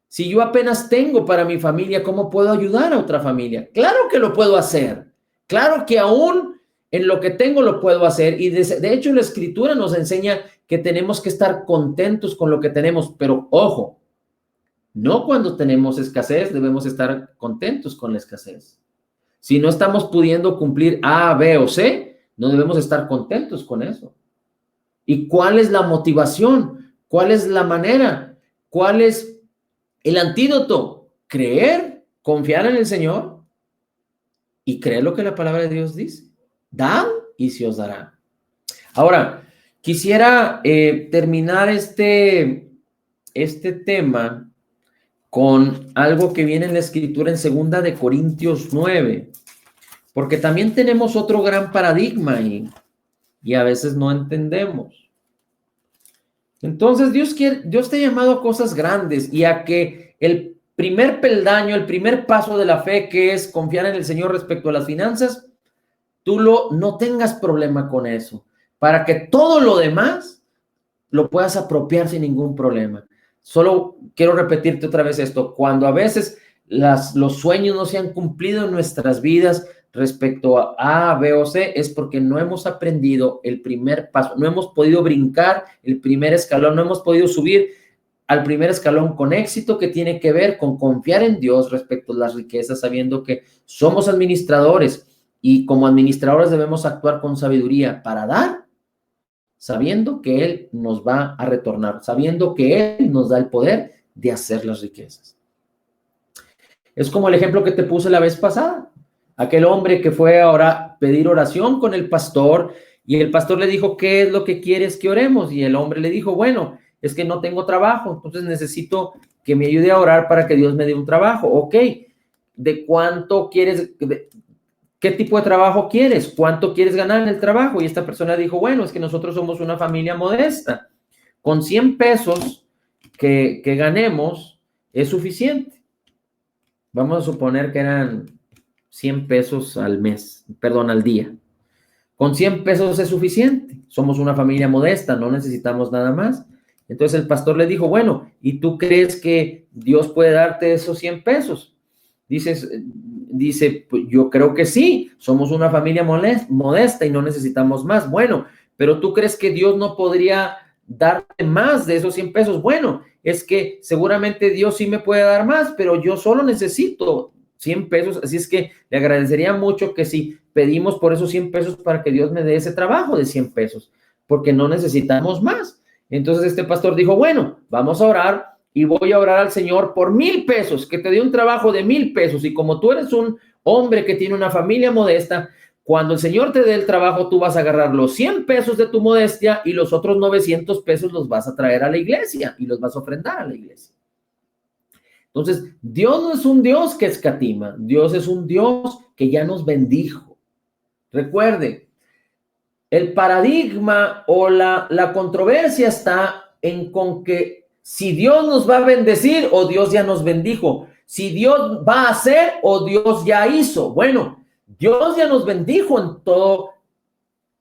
Si yo apenas tengo para mi familia, ¿cómo puedo ayudar a otra familia? Claro que lo puedo hacer. Claro que aún en lo que tengo lo puedo hacer. Y de hecho la Escritura nos enseña que tenemos que estar contentos con lo que tenemos. Pero ojo, no cuando tenemos escasez debemos estar contentos con la escasez. Si no estamos pudiendo cumplir A, B o C, no debemos estar contentos con eso. ¿Y cuál es la motivación? ¿Cuál es la manera? ¿Cuál es el antídoto? Creer, confiar en el Señor y creer lo que la palabra de Dios dice. Dad y se os dará. Ahora, quisiera terminar este tema con algo que viene en la Escritura en 2 de Corintios 9, porque también tenemos otro gran paradigma ahí y a veces no entendemos. Entonces, Dios te ha llamado a cosas grandes y a que el primer peldaño, el primer paso de la fe, que es confiar en el Señor respecto a las finanzas, tú no tengas problema con eso, para que todo lo demás lo puedas apropiar sin ningún problema. Solo quiero repetirte otra vez esto: cuando a veces los sueños no se han cumplido en nuestras vidas respecto a A, B o C, es porque no hemos aprendido el primer paso, no hemos podido brincar el primer escalón, no hemos podido subir al primer escalón con éxito, que tiene que ver con confiar en Dios respecto a las riquezas, sabiendo que somos administradores y como administradores debemos actuar con sabiduría para dar, sabiendo que Él nos va a retornar, sabiendo que Él nos da el poder de hacer las riquezas. Es como el ejemplo que te puse la vez pasada. Aquel hombre que fue ahora a pedir oración con el pastor y el pastor le dijo, ¿qué es lo que quieres que oremos? Y el hombre le dijo, bueno, es que no tengo trabajo, entonces necesito que me ayude a orar para que Dios me dé un trabajo. Ok, ¿de cuánto quieres? ¿Qué tipo de trabajo quieres? ¿Cuánto quieres ganar en el trabajo? Y esta persona dijo, bueno, es que nosotros somos una familia modesta. Con 100 pesos que ganemos es suficiente. Vamos a suponer que eran 100 pesos al mes, perdón, al día. Con 100 pesos es suficiente. Somos una familia modesta, no necesitamos nada más. Entonces el pastor le dijo, bueno, ¿y tú crees que Dios puede darte esos 100 pesos? Dice, pues yo creo que sí, somos una familia modesta y no necesitamos más. Bueno, pero ¿tú crees que Dios no podría darte más de esos 100 pesos? Bueno, es que seguramente Dios sí me puede dar más, pero yo solo necesito 100 pesos, así es que le agradecería mucho que si pedimos por esos 100 pesos para que Dios me dé ese trabajo de 100 pesos, porque no necesitamos más. Entonces este pastor dijo, bueno, vamos a orar y voy a orar al Señor por 1,000 pesos, que te dé un trabajo de 1,000 pesos. Y como tú eres un hombre que tiene una familia modesta, cuando el Señor te dé el trabajo, tú vas a agarrar los 100 pesos de tu modestia y los otros 900 pesos los vas a traer a la iglesia y los vas a ofrendar a la iglesia. Entonces, Dios no es un Dios que escatima, Dios es un Dios que ya nos bendijo. Recuerde, el paradigma o la controversia está en con que si Dios nos va a bendecir o Dios ya nos bendijo, si Dios va a hacer o Dios ya hizo. Bueno, Dios ya nos bendijo en todo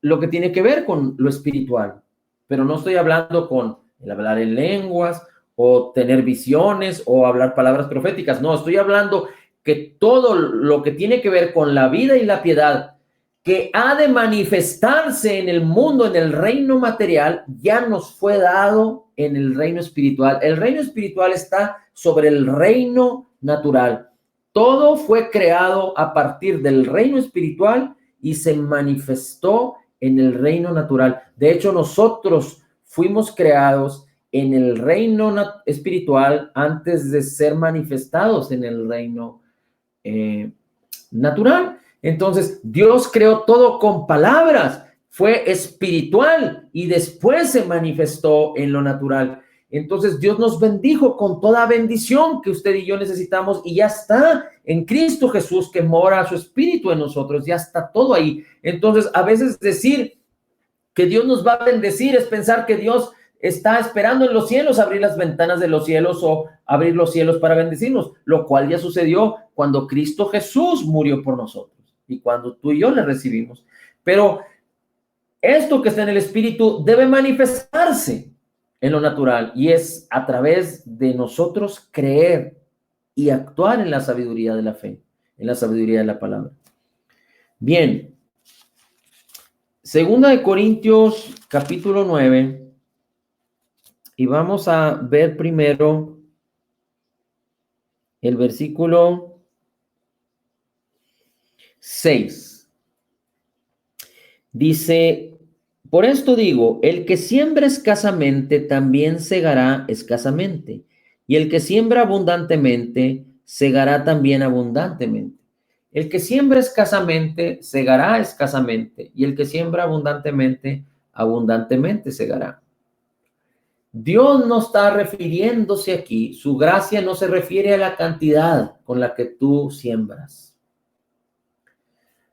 lo que tiene que ver con lo espiritual, pero no estoy hablando con el hablar en lenguas o tener visiones o hablar palabras proféticas. No, estoy hablando que todo lo que tiene que ver con la vida y la piedad, que ha de manifestarse en el mundo, en el reino material, ya nos fue dado en el reino espiritual. El reino espiritual está sobre el reino natural. Todo fue creado a partir del reino espiritual y se manifestó en el reino natural. De hecho, nosotros fuimos creados en el reino espiritual antes de ser manifestados en el reino natural. Entonces, Dios creó todo con palabras, fue espiritual y después se manifestó en lo natural. Entonces, Dios nos bendijo con toda bendición que usted y yo necesitamos y ya está en Cristo Jesús, que mora su espíritu en nosotros, ya está todo ahí. Entonces, a veces decir que Dios nos va a bendecir es pensar que Dios está esperando en los cielos abrir las ventanas de los cielos o abrir los cielos para bendecirnos, lo cual ya sucedió cuando Cristo Jesús murió por nosotros y cuando tú y yo le recibimos. Pero esto que está en el espíritu debe manifestarse en lo natural y es a través de nosotros creer y actuar en la sabiduría de la fe, en la sabiduría de la palabra. Bien, Segunda de Corintios, capítulo 9, y vamos a ver primero el versículo 6. Dice, por esto digo, el que siembra escasamente también segará escasamente, y el que siembra abundantemente segará también abundantemente. El que siembra escasamente segará escasamente, y el que siembra abundantemente, abundantemente segará. Dios no está refiriéndose aquí, su gracia no se refiere a la cantidad con la que tú siembras.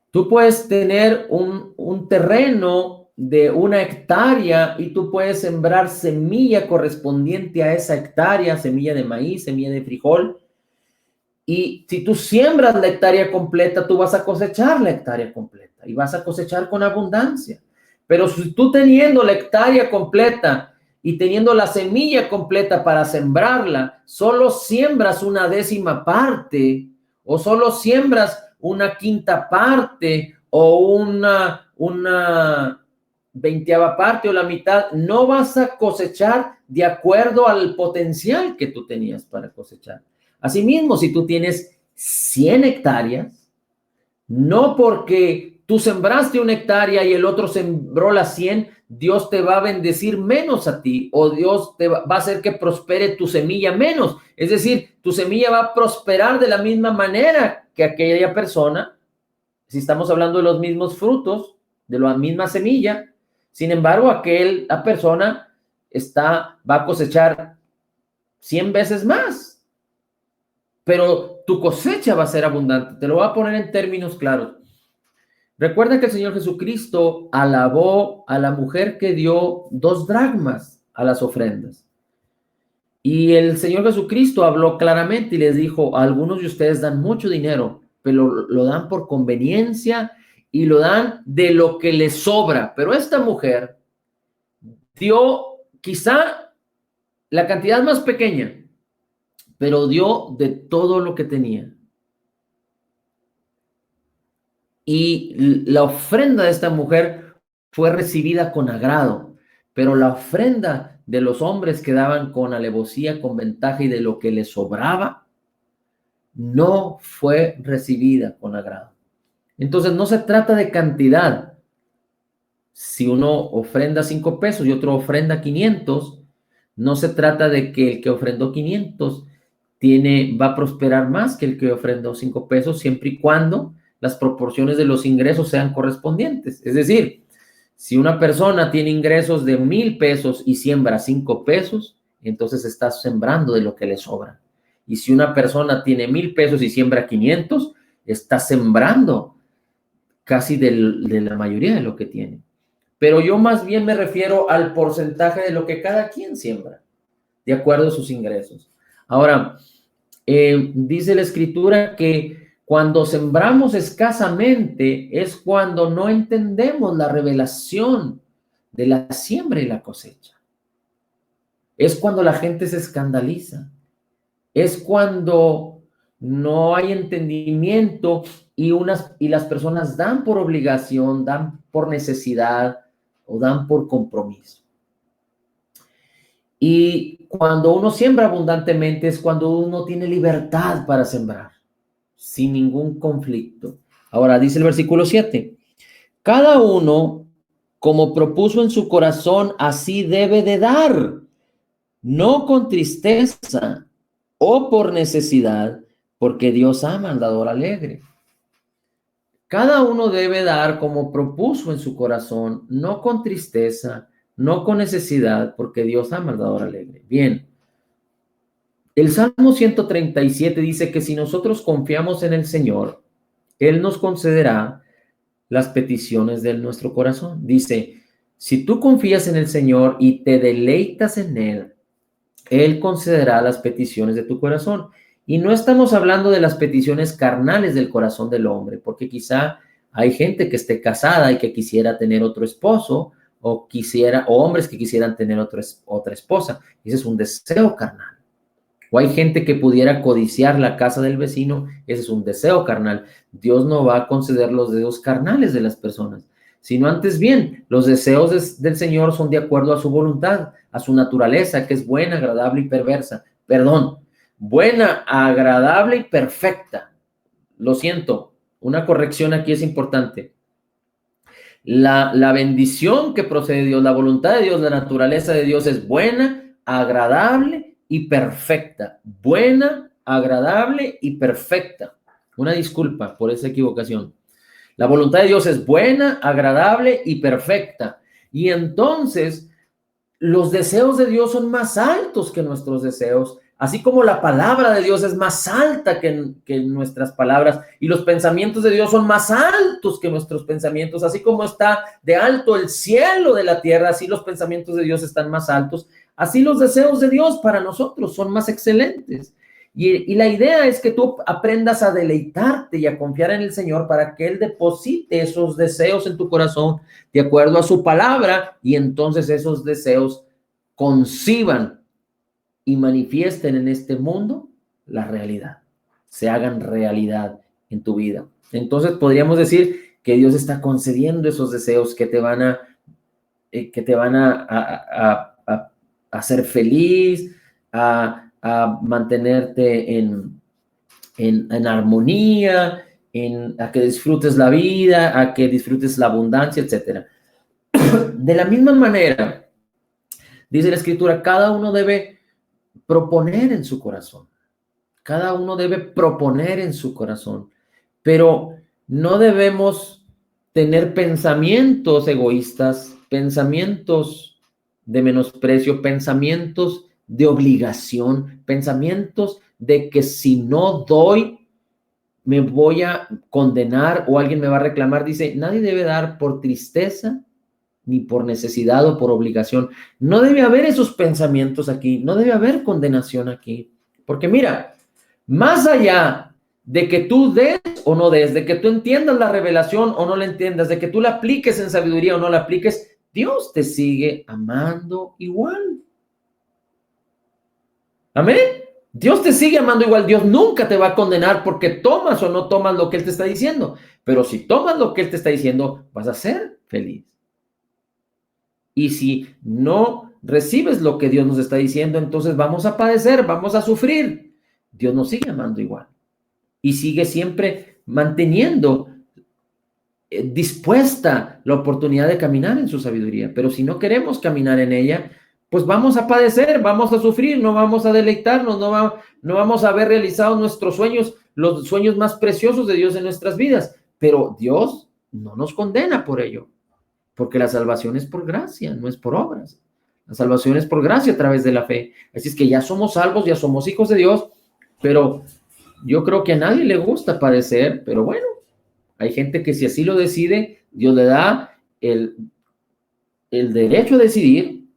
Tú puedes tener un terreno de 1 hectárea y tú puedes sembrar semilla correspondiente a esa hectárea, semilla de maíz, semilla de frijol. Y si tú siembras la hectárea completa, tú vas a cosechar la hectárea completa y vas a cosechar con abundancia. Pero si tú teniendo la hectárea completa y teniendo la semilla completa para sembrarla, solo siembras 1/10 parte o solo siembras 1/5 parte o una 20ª parte o la mitad, no vas a cosechar de acuerdo al potencial que tú tenías para cosechar. Asimismo, si tú tienes 100 hectáreas, no porque tú sembraste 1 hectárea y el otro sembró las 100, Dios te va a bendecir menos a ti o Dios te va a hacer que prospere tu semilla menos. Es decir, tu semilla va a prosperar de la misma manera que aquella persona, si estamos hablando de los mismos frutos, de la misma semilla. Sin embargo, la persona va a cosechar 100 veces más, pero tu cosecha va a ser abundante. Te lo voy a poner en términos claros. Recuerda que el Señor Jesucristo alabó a la mujer que dio 2 dracmas a las ofrendas. Y el Señor Jesucristo habló claramente y les dijo, algunos de ustedes dan mucho dinero, pero lo dan por conveniencia y lo dan de lo que les sobra. Pero esta mujer dio quizá la cantidad más pequeña, pero dio de todo lo que tenía. Y la ofrenda de esta mujer fue recibida con agrado, pero la ofrenda de los hombres que daban con alevosía, con ventaja y de lo que les sobraba, no fue recibida con agrado. Entonces no se trata de cantidad. Si uno ofrenda 5 pesos y otro ofrenda 500, no se trata de que el que ofrendó 500 va a prosperar más que el que ofrendó 5 pesos, siempre y cuando las proporciones de los ingresos sean correspondientes. Es decir, si una persona tiene ingresos de 1,000 pesos y siembra 5 pesos, entonces está sembrando de lo que le sobra. Y si una persona tiene 1,000 pesos y siembra 500, está sembrando casi de la mayoría de lo que tiene. Pero yo más bien me refiero al porcentaje de lo que cada quien siembra, de acuerdo a sus ingresos. Ahora, dice la Escritura que cuando sembramos escasamente es cuando no entendemos la revelación de la siembra y la cosecha. Es cuando la gente se escandaliza. Es cuando no hay entendimiento y las personas dan por obligación, dan por necesidad o dan por compromiso. Y cuando uno siembra abundantemente es cuando uno tiene libertad para sembrar, sin ningún conflicto. Ahora dice el versículo 7, cada uno como propuso en su corazón, así debe de dar, no con tristeza o por necesidad, porque Dios ama al dador alegre. Cada uno debe dar como propuso en su corazón, no con tristeza, no con necesidad, porque Dios ama al dador alegre. Bien, el Salmo 137 dice que si nosotros confiamos en el Señor, Él nos concederá las peticiones de nuestro corazón. Dice, si tú confías en el Señor y te deleitas en Él, Él concederá las peticiones de tu corazón. Y no estamos hablando de las peticiones carnales del corazón del hombre, porque quizá hay gente que esté casada y que quisiera tener otro esposo, o hombres que quisieran tener otra esposa. Ese es un deseo carnal. O hay gente que pudiera codiciar la casa del vecino, ese es un deseo carnal. Dios no va a conceder los deseos carnales de las personas, sino antes bien, los deseos del Señor son de acuerdo a su voluntad, a su naturaleza, que es buena, agradable y perversa. Perdón, buena, agradable y perfecta. Lo siento, una corrección aquí es importante. La bendición que procede de Dios, la voluntad de Dios, la naturaleza de Dios es buena, agradable y perfecta. Buena, agradable y perfecta. Una disculpa por esa equivocación. La voluntad de Dios es buena, agradable y perfecta. Y entonces, los deseos de Dios son más altos que nuestros deseos, así como la palabra de Dios es más alta que nuestras palabras, y los pensamientos de Dios son más altos que nuestros pensamientos, así como está de alto el cielo de la tierra, así los pensamientos de Dios están más altos, así los deseos de Dios para nosotros son más excelentes. Y la idea es que tú aprendas a deleitarte y a confiar en el Señor para que Él deposite esos deseos en tu corazón de acuerdo a su palabra, y entonces esos deseos conciban y manifiesten en este mundo la realidad, se hagan realidad en tu vida. Entonces podríamos decir que Dios está concediendo esos deseos que te van a hacer feliz, a mantenerte en armonía, a que disfrutes la vida, a que disfrutes la abundancia, etc. De la misma manera, dice la Escritura, cada uno debe proponer en su corazón. Cada uno debe proponer en su corazón, pero no debemos tener pensamientos egoístas, pensamientos de menosprecio, pensamientos de obligación, pensamientos de que si no doy, me voy a condenar o alguien me va a reclamar. Dice, nadie debe dar por tristeza, ni por necesidad o por obligación. No debe haber esos pensamientos aquí, no debe haber condenación aquí. Porque mira, más allá de que tú des o no des, de que tú entiendas la revelación o no la entiendas, de que tú la apliques en sabiduría o no la apliques, Dios te sigue amando igual. Amén. Dios te sigue amando igual. Dios nunca te va a condenar porque tomas o no tomas lo que Él te está diciendo. Pero si tomas lo que Él te está diciendo, vas a ser feliz. Y si no recibes lo que Dios nos está diciendo, entonces vamos a padecer, vamos a sufrir. Dios nos sigue amando igual. Y sigue siempre manteniendo dispuesta la oportunidad de caminar en su sabiduría. Pero si no queremos caminar en ella, pues vamos a padecer, vamos a sufrir, no vamos a deleitarnos, no vamos a haber realizado nuestros sueños, los sueños más preciosos de Dios en nuestras vidas. Pero Dios no nos condena por ello. Porque la salvación es por gracia, no es por obras. La salvación es por gracia a través de la fe. Así es que ya somos salvos, ya somos hijos de Dios, pero yo creo que a nadie le gusta padecer, pero bueno, hay gente que si así lo decide, Dios le da el derecho a decidir.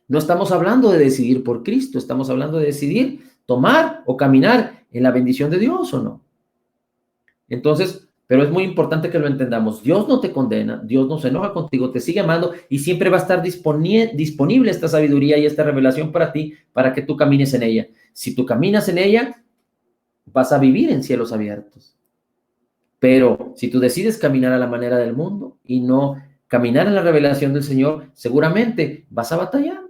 No estamos hablando de decidir por Cristo, estamos hablando de decidir tomar o caminar en la bendición de Dios o no. Entonces, pero es muy importante que lo entendamos. Dios no te condena, Dios no se enoja contigo, te sigue amando y siempre va a estar disponible esta sabiduría y esta revelación para ti, para que tú camines en ella. Si tú caminas en ella, vas a vivir en cielos abiertos. Pero si tú decides caminar a la manera del mundo y no caminar en la revelación del Señor, seguramente vas a batallar,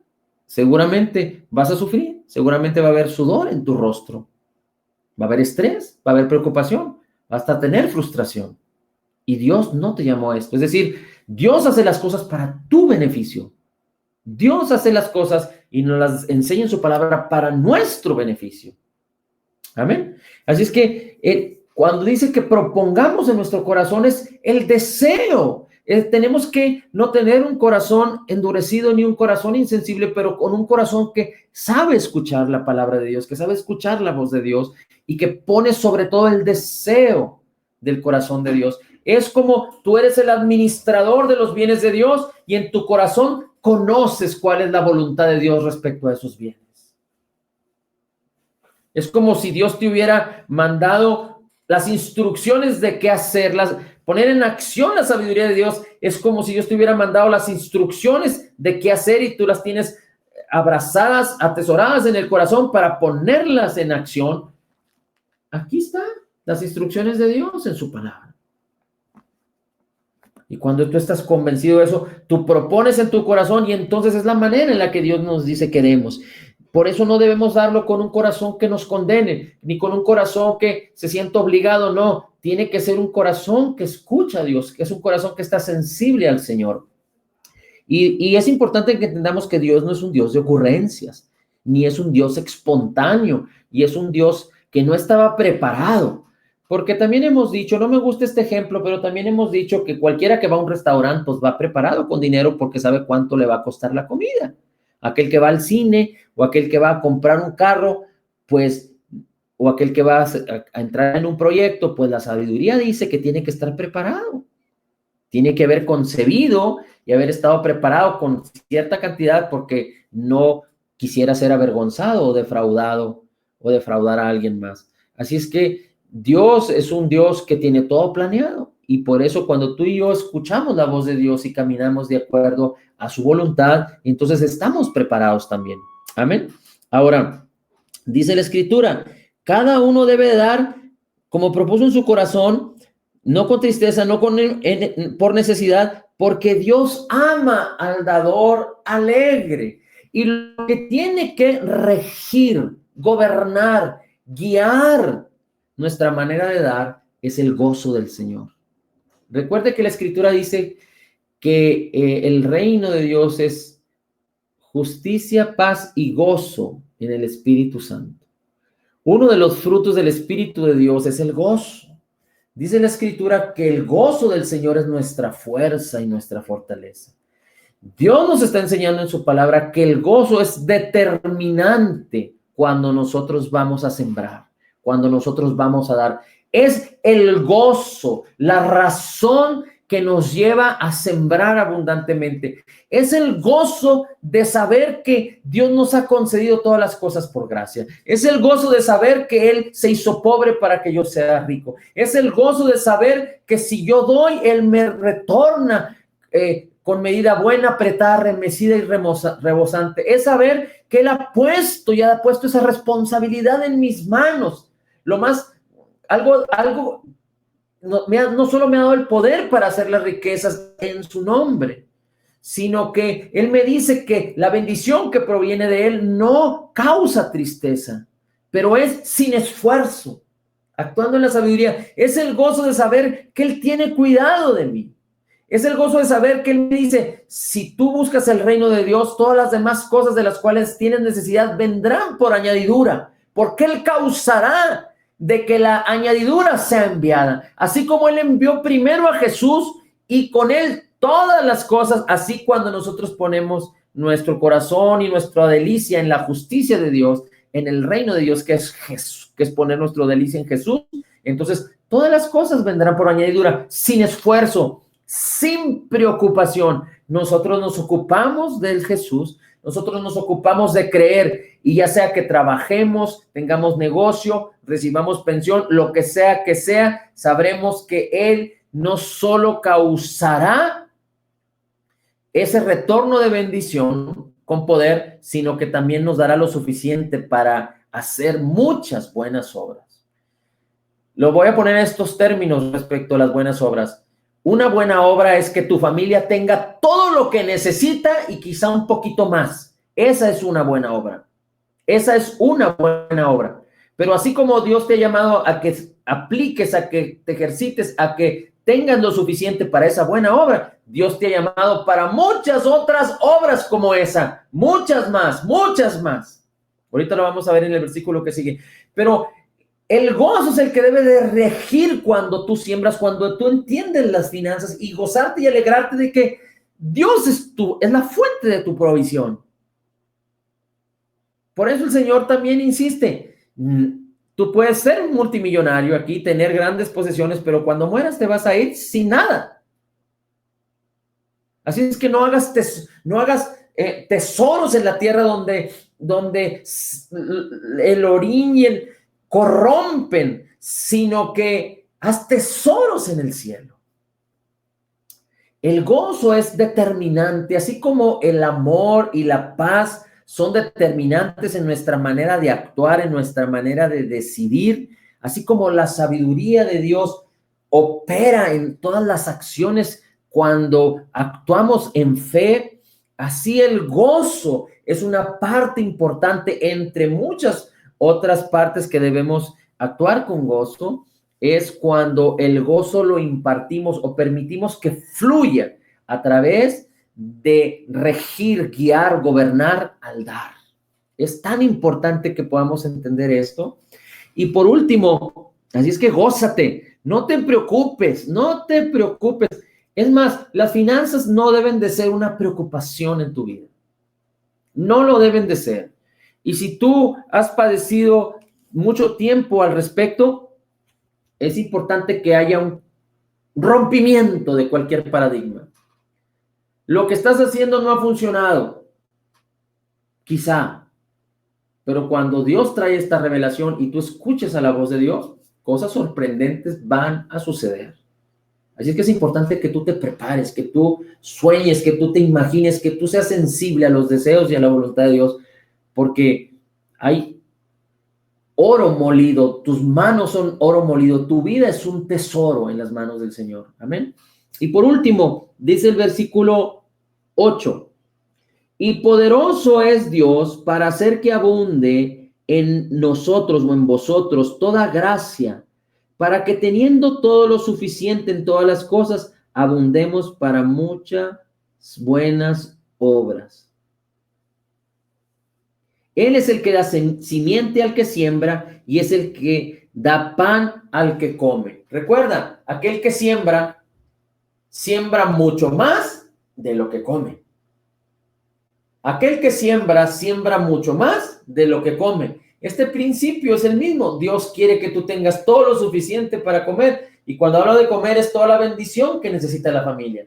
seguramente vas a sufrir, seguramente va a haber sudor en tu rostro, va a haber estrés, va a haber preocupación, vas a tener frustración. Y Dios no te llamó a esto. Es decir, Dios hace las cosas para tu beneficio. Dios hace las cosas y nos las enseña en su palabra para nuestro beneficio. Amén. Así es que cuando dice que propongamos en nuestro corazón es el deseo. Tenemos que no tener un corazón endurecido ni un corazón insensible, pero con un corazón que sabe escuchar la palabra de Dios, que sabe escuchar la voz de Dios y que pone sobre todo el deseo del corazón de Dios. Es como tú eres el administrador de los bienes de Dios y en tu corazón conoces cuál es la voluntad de Dios respecto a esos bienes. Es como si Dios te hubiera mandado las instrucciones de qué hacer, poner en acción la sabiduría de Dios. Es como si Dios te hubiera mandado las instrucciones de qué hacer y tú las tienes abrazadas, atesoradas en el corazón para ponerlas en acción. Aquí están las instrucciones de Dios en su palabra. Y cuando tú estás convencido de eso, tú propones en tu corazón y entonces es la manera en la que Dios nos dice que demos. Por eso no debemos darlo con un corazón que nos condene, ni con un corazón que se sienta obligado, no. Tiene que ser un corazón que escucha a Dios, que es un corazón que está sensible al Señor. Y es importante que entendamos que Dios no es un Dios de ocurrencias, ni es un Dios espontáneo, y es un Dios que no estaba preparado. Porque también hemos dicho, no me gusta este ejemplo, pero también hemos dicho que cualquiera que va a un restaurante, pues va preparado con dinero porque sabe cuánto le va a costar la comida. Aquel que va al cine o aquel que va a comprar un carro, pues, o aquel que va a entrar en un proyecto, pues la sabiduría dice que tiene que estar preparado. Tiene que haber concebido y haber estado preparado con cierta cantidad porque no quisiera ser avergonzado o defraudado o defraudar a alguien más. Así es que Dios es un Dios que tiene todo planeado y por eso cuando tú y yo escuchamos la voz de Dios y caminamos de acuerdo a su voluntad, entonces estamos preparados también. Amén. Ahora, dice la Escritura, cada uno debe dar como propuso en su corazón, no con tristeza, no por necesidad, porque Dios ama al dador alegre. Y lo que tiene que regir, gobernar, guiar nuestra manera de dar es el gozo del Señor. Recuerde que la Escritura dice que el reino de Dios es justicia, paz y gozo en el Espíritu Santo. Uno de los frutos del Espíritu de Dios es el gozo. Dice la Escritura que el gozo del Señor es nuestra fuerza y nuestra fortaleza. Dios nos está enseñando en su palabra que el gozo es determinante cuando nosotros vamos a sembrar, cuando nosotros vamos a dar. Es el gozo, la razón que nos lleva a sembrar abundantemente. Es el gozo de saber que Dios nos ha concedido todas las cosas por gracia. Es el gozo de saber que Él se hizo pobre para que yo sea rico. Es el gozo de saber que si yo doy, Él me retorna con medida buena, apretada, remecida y rebosante. Es saber que Él ha puesto esa responsabilidad en mis manos. No solo me ha dado el poder para hacer las riquezas en su nombre, sino que Él me dice que la bendición que proviene de Él no causa tristeza, pero es sin esfuerzo, actuando en la sabiduría. Es el gozo de saber que Él tiene cuidado de mí. Es el gozo de saber que Él me dice, si tú buscas el reino de Dios, todas las demás cosas de las cuales tienes necesidad vendrán por añadidura, porque Él causará de que la añadidura sea enviada. Así como Él envió primero a Jesús y con Él todas las cosas, así cuando nosotros ponemos nuestro corazón y nuestra delicia en la justicia de Dios, en el reino de Dios, que es Jesús, que es poner nuestra delicia en Jesús, entonces todas las cosas vendrán por añadidura, sin esfuerzo, sin preocupación. Nosotros nos ocupamos del Jesús, nosotros nos ocupamos de creer, y ya sea que trabajemos, tengamos negocio, recibamos pensión, lo que sea, sabremos que Él no solo causará ese retorno de bendición con poder, sino que también nos dará lo suficiente para hacer muchas buenas obras. Lo voy a poner en estos términos respecto a las buenas obras. Una buena obra es que tu familia tenga todo lo que necesita y quizá un poquito más. Esa es una buena obra. Esa es una buena obra. Pero así como Dios te ha llamado a que apliques, a que te ejercites, a que tengas lo suficiente para esa buena obra, Dios te ha llamado para muchas otras obras como esa. Muchas más, muchas más. Ahorita lo vamos a ver en el versículo que sigue. Pero el gozo es el que debe de regir cuando tú siembras, cuando tú entiendes las finanzas y gozarte y alegrarte de que Dios es la fuente de tu provisión. Por eso el Señor también insiste, tú puedes ser un multimillonario aquí, tener grandes posesiones, pero cuando mueras te vas a ir sin nada. Así es que no hagas tesoros en la tierra donde el orín y el corrompen, sino que haz tesoros en el cielo. El gozo es determinante, así como el amor y la paz son determinantes en nuestra manera de actuar, en nuestra manera de decidir, así como la sabiduría de Dios opera en todas las acciones cuando actuamos en fe, así el gozo es una parte importante entre muchas otras partes que debemos actuar con gozo. Es cuando el gozo lo impartimos o permitimos que fluya a través de regir, guiar, gobernar al dar. Es tan importante que podamos entender esto. Y por último, así es que gózate, no te preocupes, no te preocupes. Es más, las finanzas no deben de ser una preocupación en tu vida. No lo deben de ser. Y si tú has padecido mucho tiempo al respecto, es importante que haya un rompimiento de cualquier paradigma. Lo que estás haciendo no ha funcionado, quizá, pero cuando Dios trae esta revelación y tú escuches a la voz de Dios, cosas sorprendentes van a suceder. Así es que es importante que tú te prepares, que tú sueñes, que tú te imagines, que tú seas sensible a los deseos y a la voluntad de Dios, porque hay oro molido, tus manos son oro molido, tu vida es un tesoro en las manos del Señor. Amén. Y por último, dice el versículo 8, y poderoso es Dios para hacer que abunde en nosotros o en vosotros toda gracia, para que teniendo todo lo suficiente en todas las cosas, abundemos para muchas buenas obras. Él es el que da simiente al que siembra y es el que da pan al que come. Recuerda, aquel que siembra, siembra mucho más de lo que come. Aquel que siembra, siembra mucho más de lo que come. Este principio es el mismo. Dios quiere que tú tengas todo lo suficiente para comer. Y cuando habla de comer es toda la bendición que necesita la familia.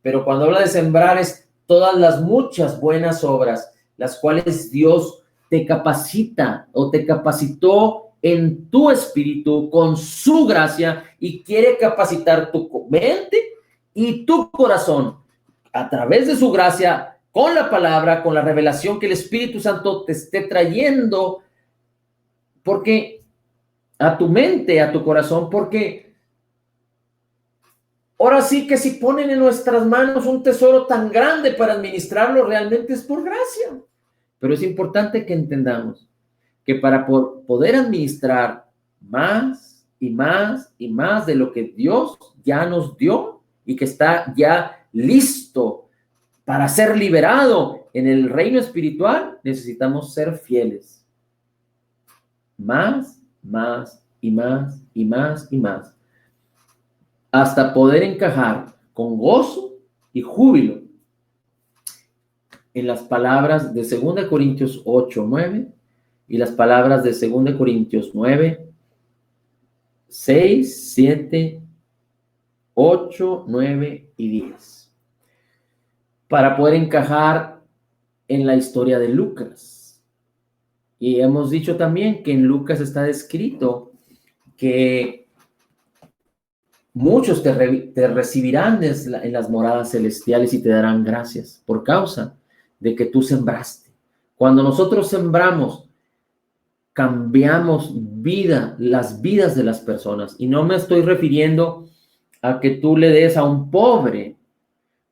Pero cuando habla de sembrar es todas las muchas buenas obras, las cuales Dios te capacita o te capacitó en tu espíritu con su gracia y quiere capacitar tu mente y tu corazón a través de su gracia, con la palabra, con la revelación que el Espíritu Santo te esté trayendo, porque a tu mente, a tu corazón, porque ahora sí que si ponen en nuestras manos un tesoro tan grande para administrarlo, realmente es por gracia. Pero es importante que entendamos que para poder administrar más y más y más de lo que Dios ya nos dio y que está ya listo para ser liberado en el reino espiritual, necesitamos ser fieles. Más, más y más y más y más. Hasta poder encajar con gozo y júbilo en las palabras de 2 Corintios 8, 9 y las palabras de 2 Corintios 9, 6, 7, 8, 9 y 10. Para poder encajar en la historia de Lucas. Y hemos dicho también que en Lucas está descrito que muchos te recibirán en las moradas celestiales y te darán gracias por causa de que tú sembraste. Cuando nosotros sembramos, cambiamos las vidas de las personas. Y no me estoy refiriendo a que tú le des a un pobre,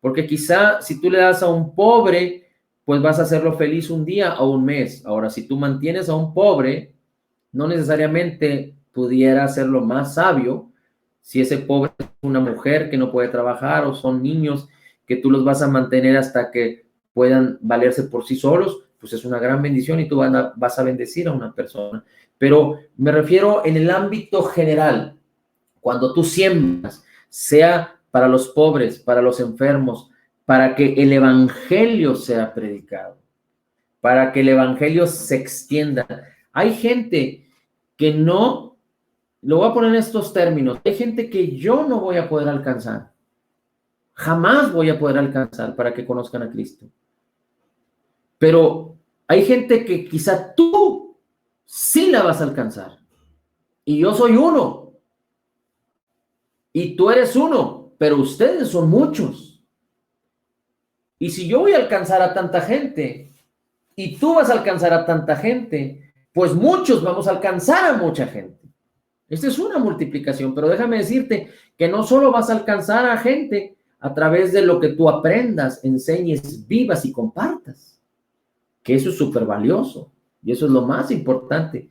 porque quizá si tú le das a un pobre, pues vas a hacerlo feliz un día o un mes. Ahora, si tú mantienes a un pobre, no necesariamente pudiera hacerlo más sabio si ese pobre es una mujer que no puede trabajar o son niños que tú los vas a mantener hasta que puedan valerse por sí solos, pues es una gran bendición y tú vas a bendecir a una persona. Pero me refiero en el ámbito general, cuando tú siembras, sea para los pobres, para los enfermos, para que el evangelio sea predicado, para que el evangelio se extienda. Hay gente que no, lo voy a poner en estos términos, hay gente que yo no voy a poder alcanzar, jamás voy a poder alcanzar para que conozcan a Cristo. Pero hay gente que quizá tú sí la vas a alcanzar. Y yo soy uno. Y tú eres uno, pero ustedes son muchos. Y si yo voy a alcanzar a tanta gente y tú vas a alcanzar a tanta gente, pues muchos vamos a alcanzar a mucha gente. Esta es una multiplicación, pero déjame decirte que no solo vas a alcanzar a gente a través de lo que tú aprendas, enseñes, vivas y compartas, que eso es súper valioso y eso es lo más importante,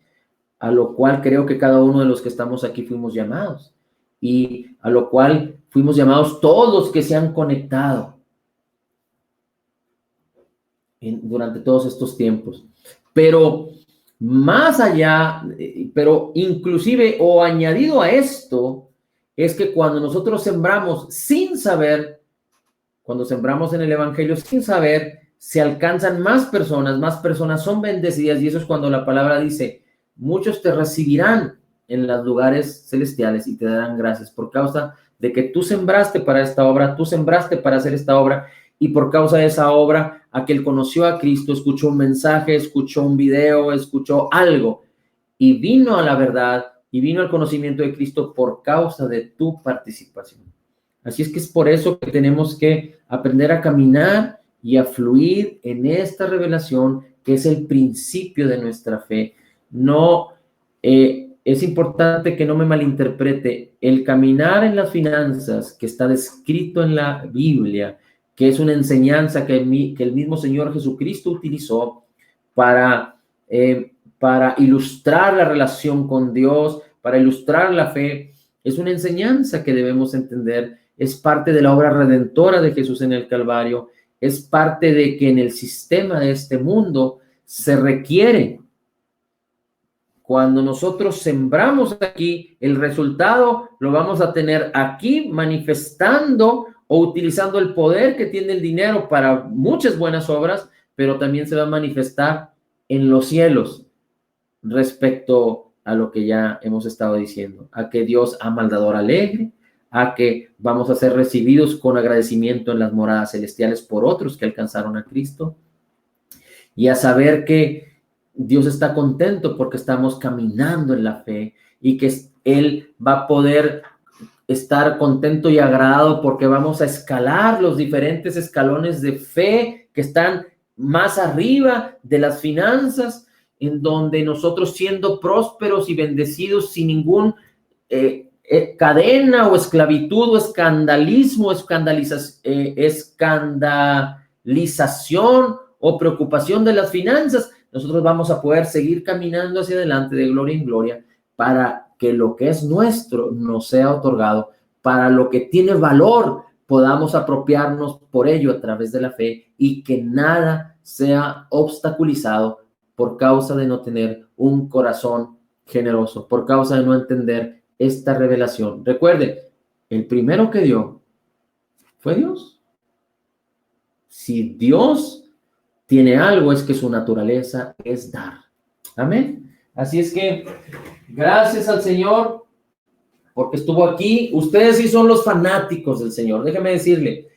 a lo cual creo que cada uno de los que estamos aquí fuimos llamados y a lo cual fuimos llamados todos los que se han conectado durante todos estos tiempos. Pero más allá, pero inclusive o añadido a esto, es que cuando nosotros sembramos sin saber, cuando sembramos en el evangelio sin saber, se alcanzan más personas son bendecidas, y eso es cuando la palabra dice, muchos te recibirán en los lugares celestiales y te darán gracias por causa de que tú sembraste para esta obra, tú sembraste para hacer esta obra, y por causa de esa obra, aquel conoció a Cristo, escuchó un mensaje, escuchó un video, escuchó algo, y vino a la verdad, y vino al conocimiento de Cristo por causa de tu participación. Así es que es por eso que tenemos que aprender a caminar y a fluir en esta revelación que es el principio de nuestra fe. No, es importante que no me malinterprete. El caminar en las finanzas que está descrito en la Biblia, que es una enseñanza que el mismo Señor Jesucristo utilizó para ilustrar la relación con Dios, para ilustrar la fe, es una enseñanza que debemos entender. Es parte de la obra redentora de Jesús en el Calvario, es parte de que en el sistema de este mundo se requiere. Cuando nosotros sembramos aquí, el resultado lo vamos a tener aquí manifestando o utilizando el poder que tiene el dinero para muchas buenas obras, pero también se va a manifestar en los cielos respecto a lo que ya hemos estado diciendo, a que Dios ama al dador alegre, a que vamos a ser recibidos con agradecimiento en las moradas celestiales por otros que alcanzaron a Cristo, y a saber que Dios está contento porque estamos caminando en la fe y que Él va a poder estar contento y agradado porque vamos a escalar los diferentes escalones de fe que están más arriba de las finanzas, en donde nosotros siendo prósperos y bendecidos sin ningún cadena o esclavitud o escandalismo, escandalización o preocupación de las finanzas, nosotros vamos a poder seguir caminando hacia adelante de gloria en gloria para que lo que es nuestro nos sea otorgado, para lo que tiene valor podamos apropiarnos por ello a través de la fe y que nada sea obstaculizado por causa de no tener un corazón generoso, por causa de no entender esta revelación. Recuerde, el primero que dio fue Dios. Si Dios tiene algo, es que su naturaleza es dar. Amén. Así es que gracias al Señor porque estuvo aquí. Ustedes sí son los fanáticos del Señor. Déjeme decirle,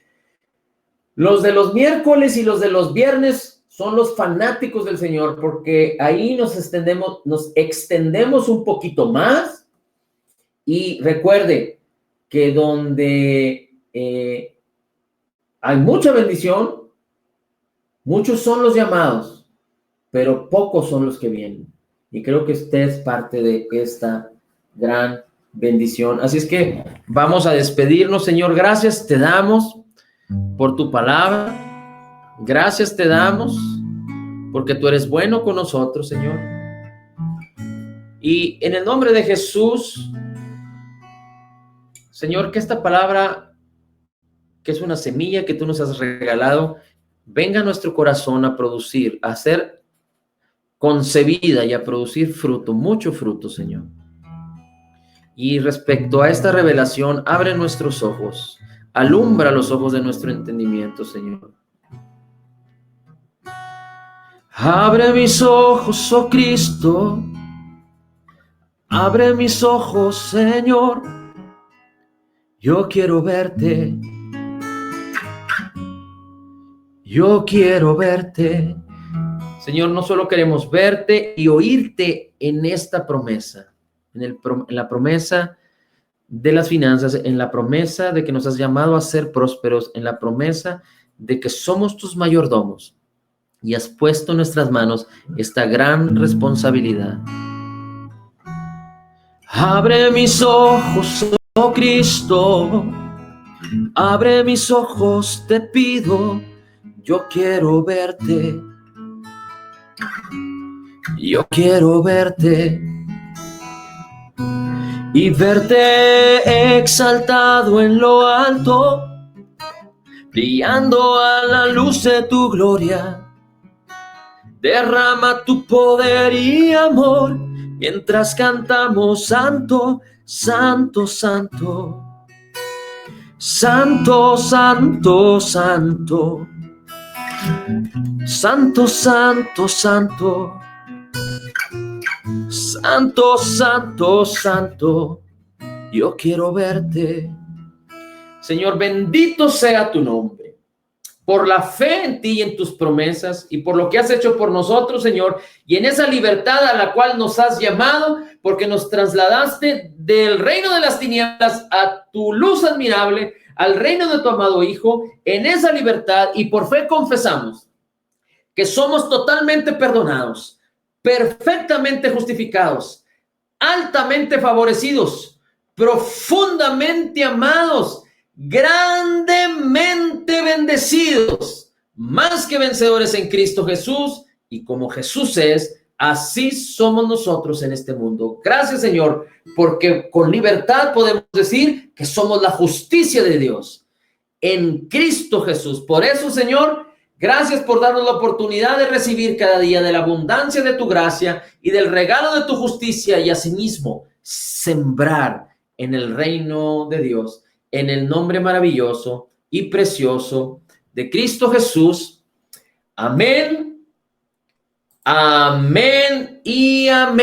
los de los miércoles y los de los viernes son los fanáticos del Señor, porque ahí nos extendemos un poquito más. Y recuerde que donde hay mucha bendición, muchos son los llamados, pero pocos son los que vienen. Y creo que usted es parte de esta gran bendición. Así es que vamos a despedirnos, Señor. Gracias te damos por tu palabra. Gracias te damos porque tú eres bueno con nosotros, Señor. Y en el nombre de Jesús, Señor, que esta palabra, que es una semilla que tú nos has regalado, venga a nuestro corazón a producir, a ser concebida y a producir fruto, mucho fruto, Señor. Y respecto a esta revelación, abre nuestros ojos, alumbra los ojos de nuestro entendimiento, Señor. Abre mis ojos, oh Cristo, abre mis ojos, Señor. Yo quiero verte, yo quiero verte. Señor, no solo queremos verte y oírte en esta promesa, en la promesa de las finanzas, en la promesa de que nos has llamado a ser prósperos, en la promesa de que somos tus mayordomos y has puesto en nuestras manos esta gran responsabilidad. Abre mis ojos, oh Cristo, abre mis ojos, te pido, yo quiero verte, yo quiero verte y verte exaltado en lo alto, brillando a la luz de tu gloria. Derrama tu poder y amor mientras cantamos santo, santo, santo. Santo, santo, santo. Santo, santo, santo. Santo, santo, santo. Yo quiero verte. Señor, bendito sea tu nombre. Por la fe en ti y en tus promesas y por lo que has hecho por nosotros, Señor, y en esa libertad a la cual nos has llamado, porque nos trasladaste del reino de las tinieblas a tu luz admirable, al reino de tu amado Hijo, en esa libertad, y por fe confesamos que somos totalmente perdonados, perfectamente justificados, altamente favorecidos, profundamente amados, grandemente bendecidos, más que vencedores en Cristo Jesús, y como Jesús es, así somos nosotros en este mundo. Gracias, Señor, porque con libertad podemos decir que somos la justicia de Dios en Cristo Jesús. Por eso, Señor, gracias por darnos la oportunidad de recibir cada día de la abundancia de tu gracia y del regalo de tu justicia, y asimismo sembrar en el reino de Dios, en el nombre maravilloso y precioso de Cristo Jesús. Amén, amén y amén.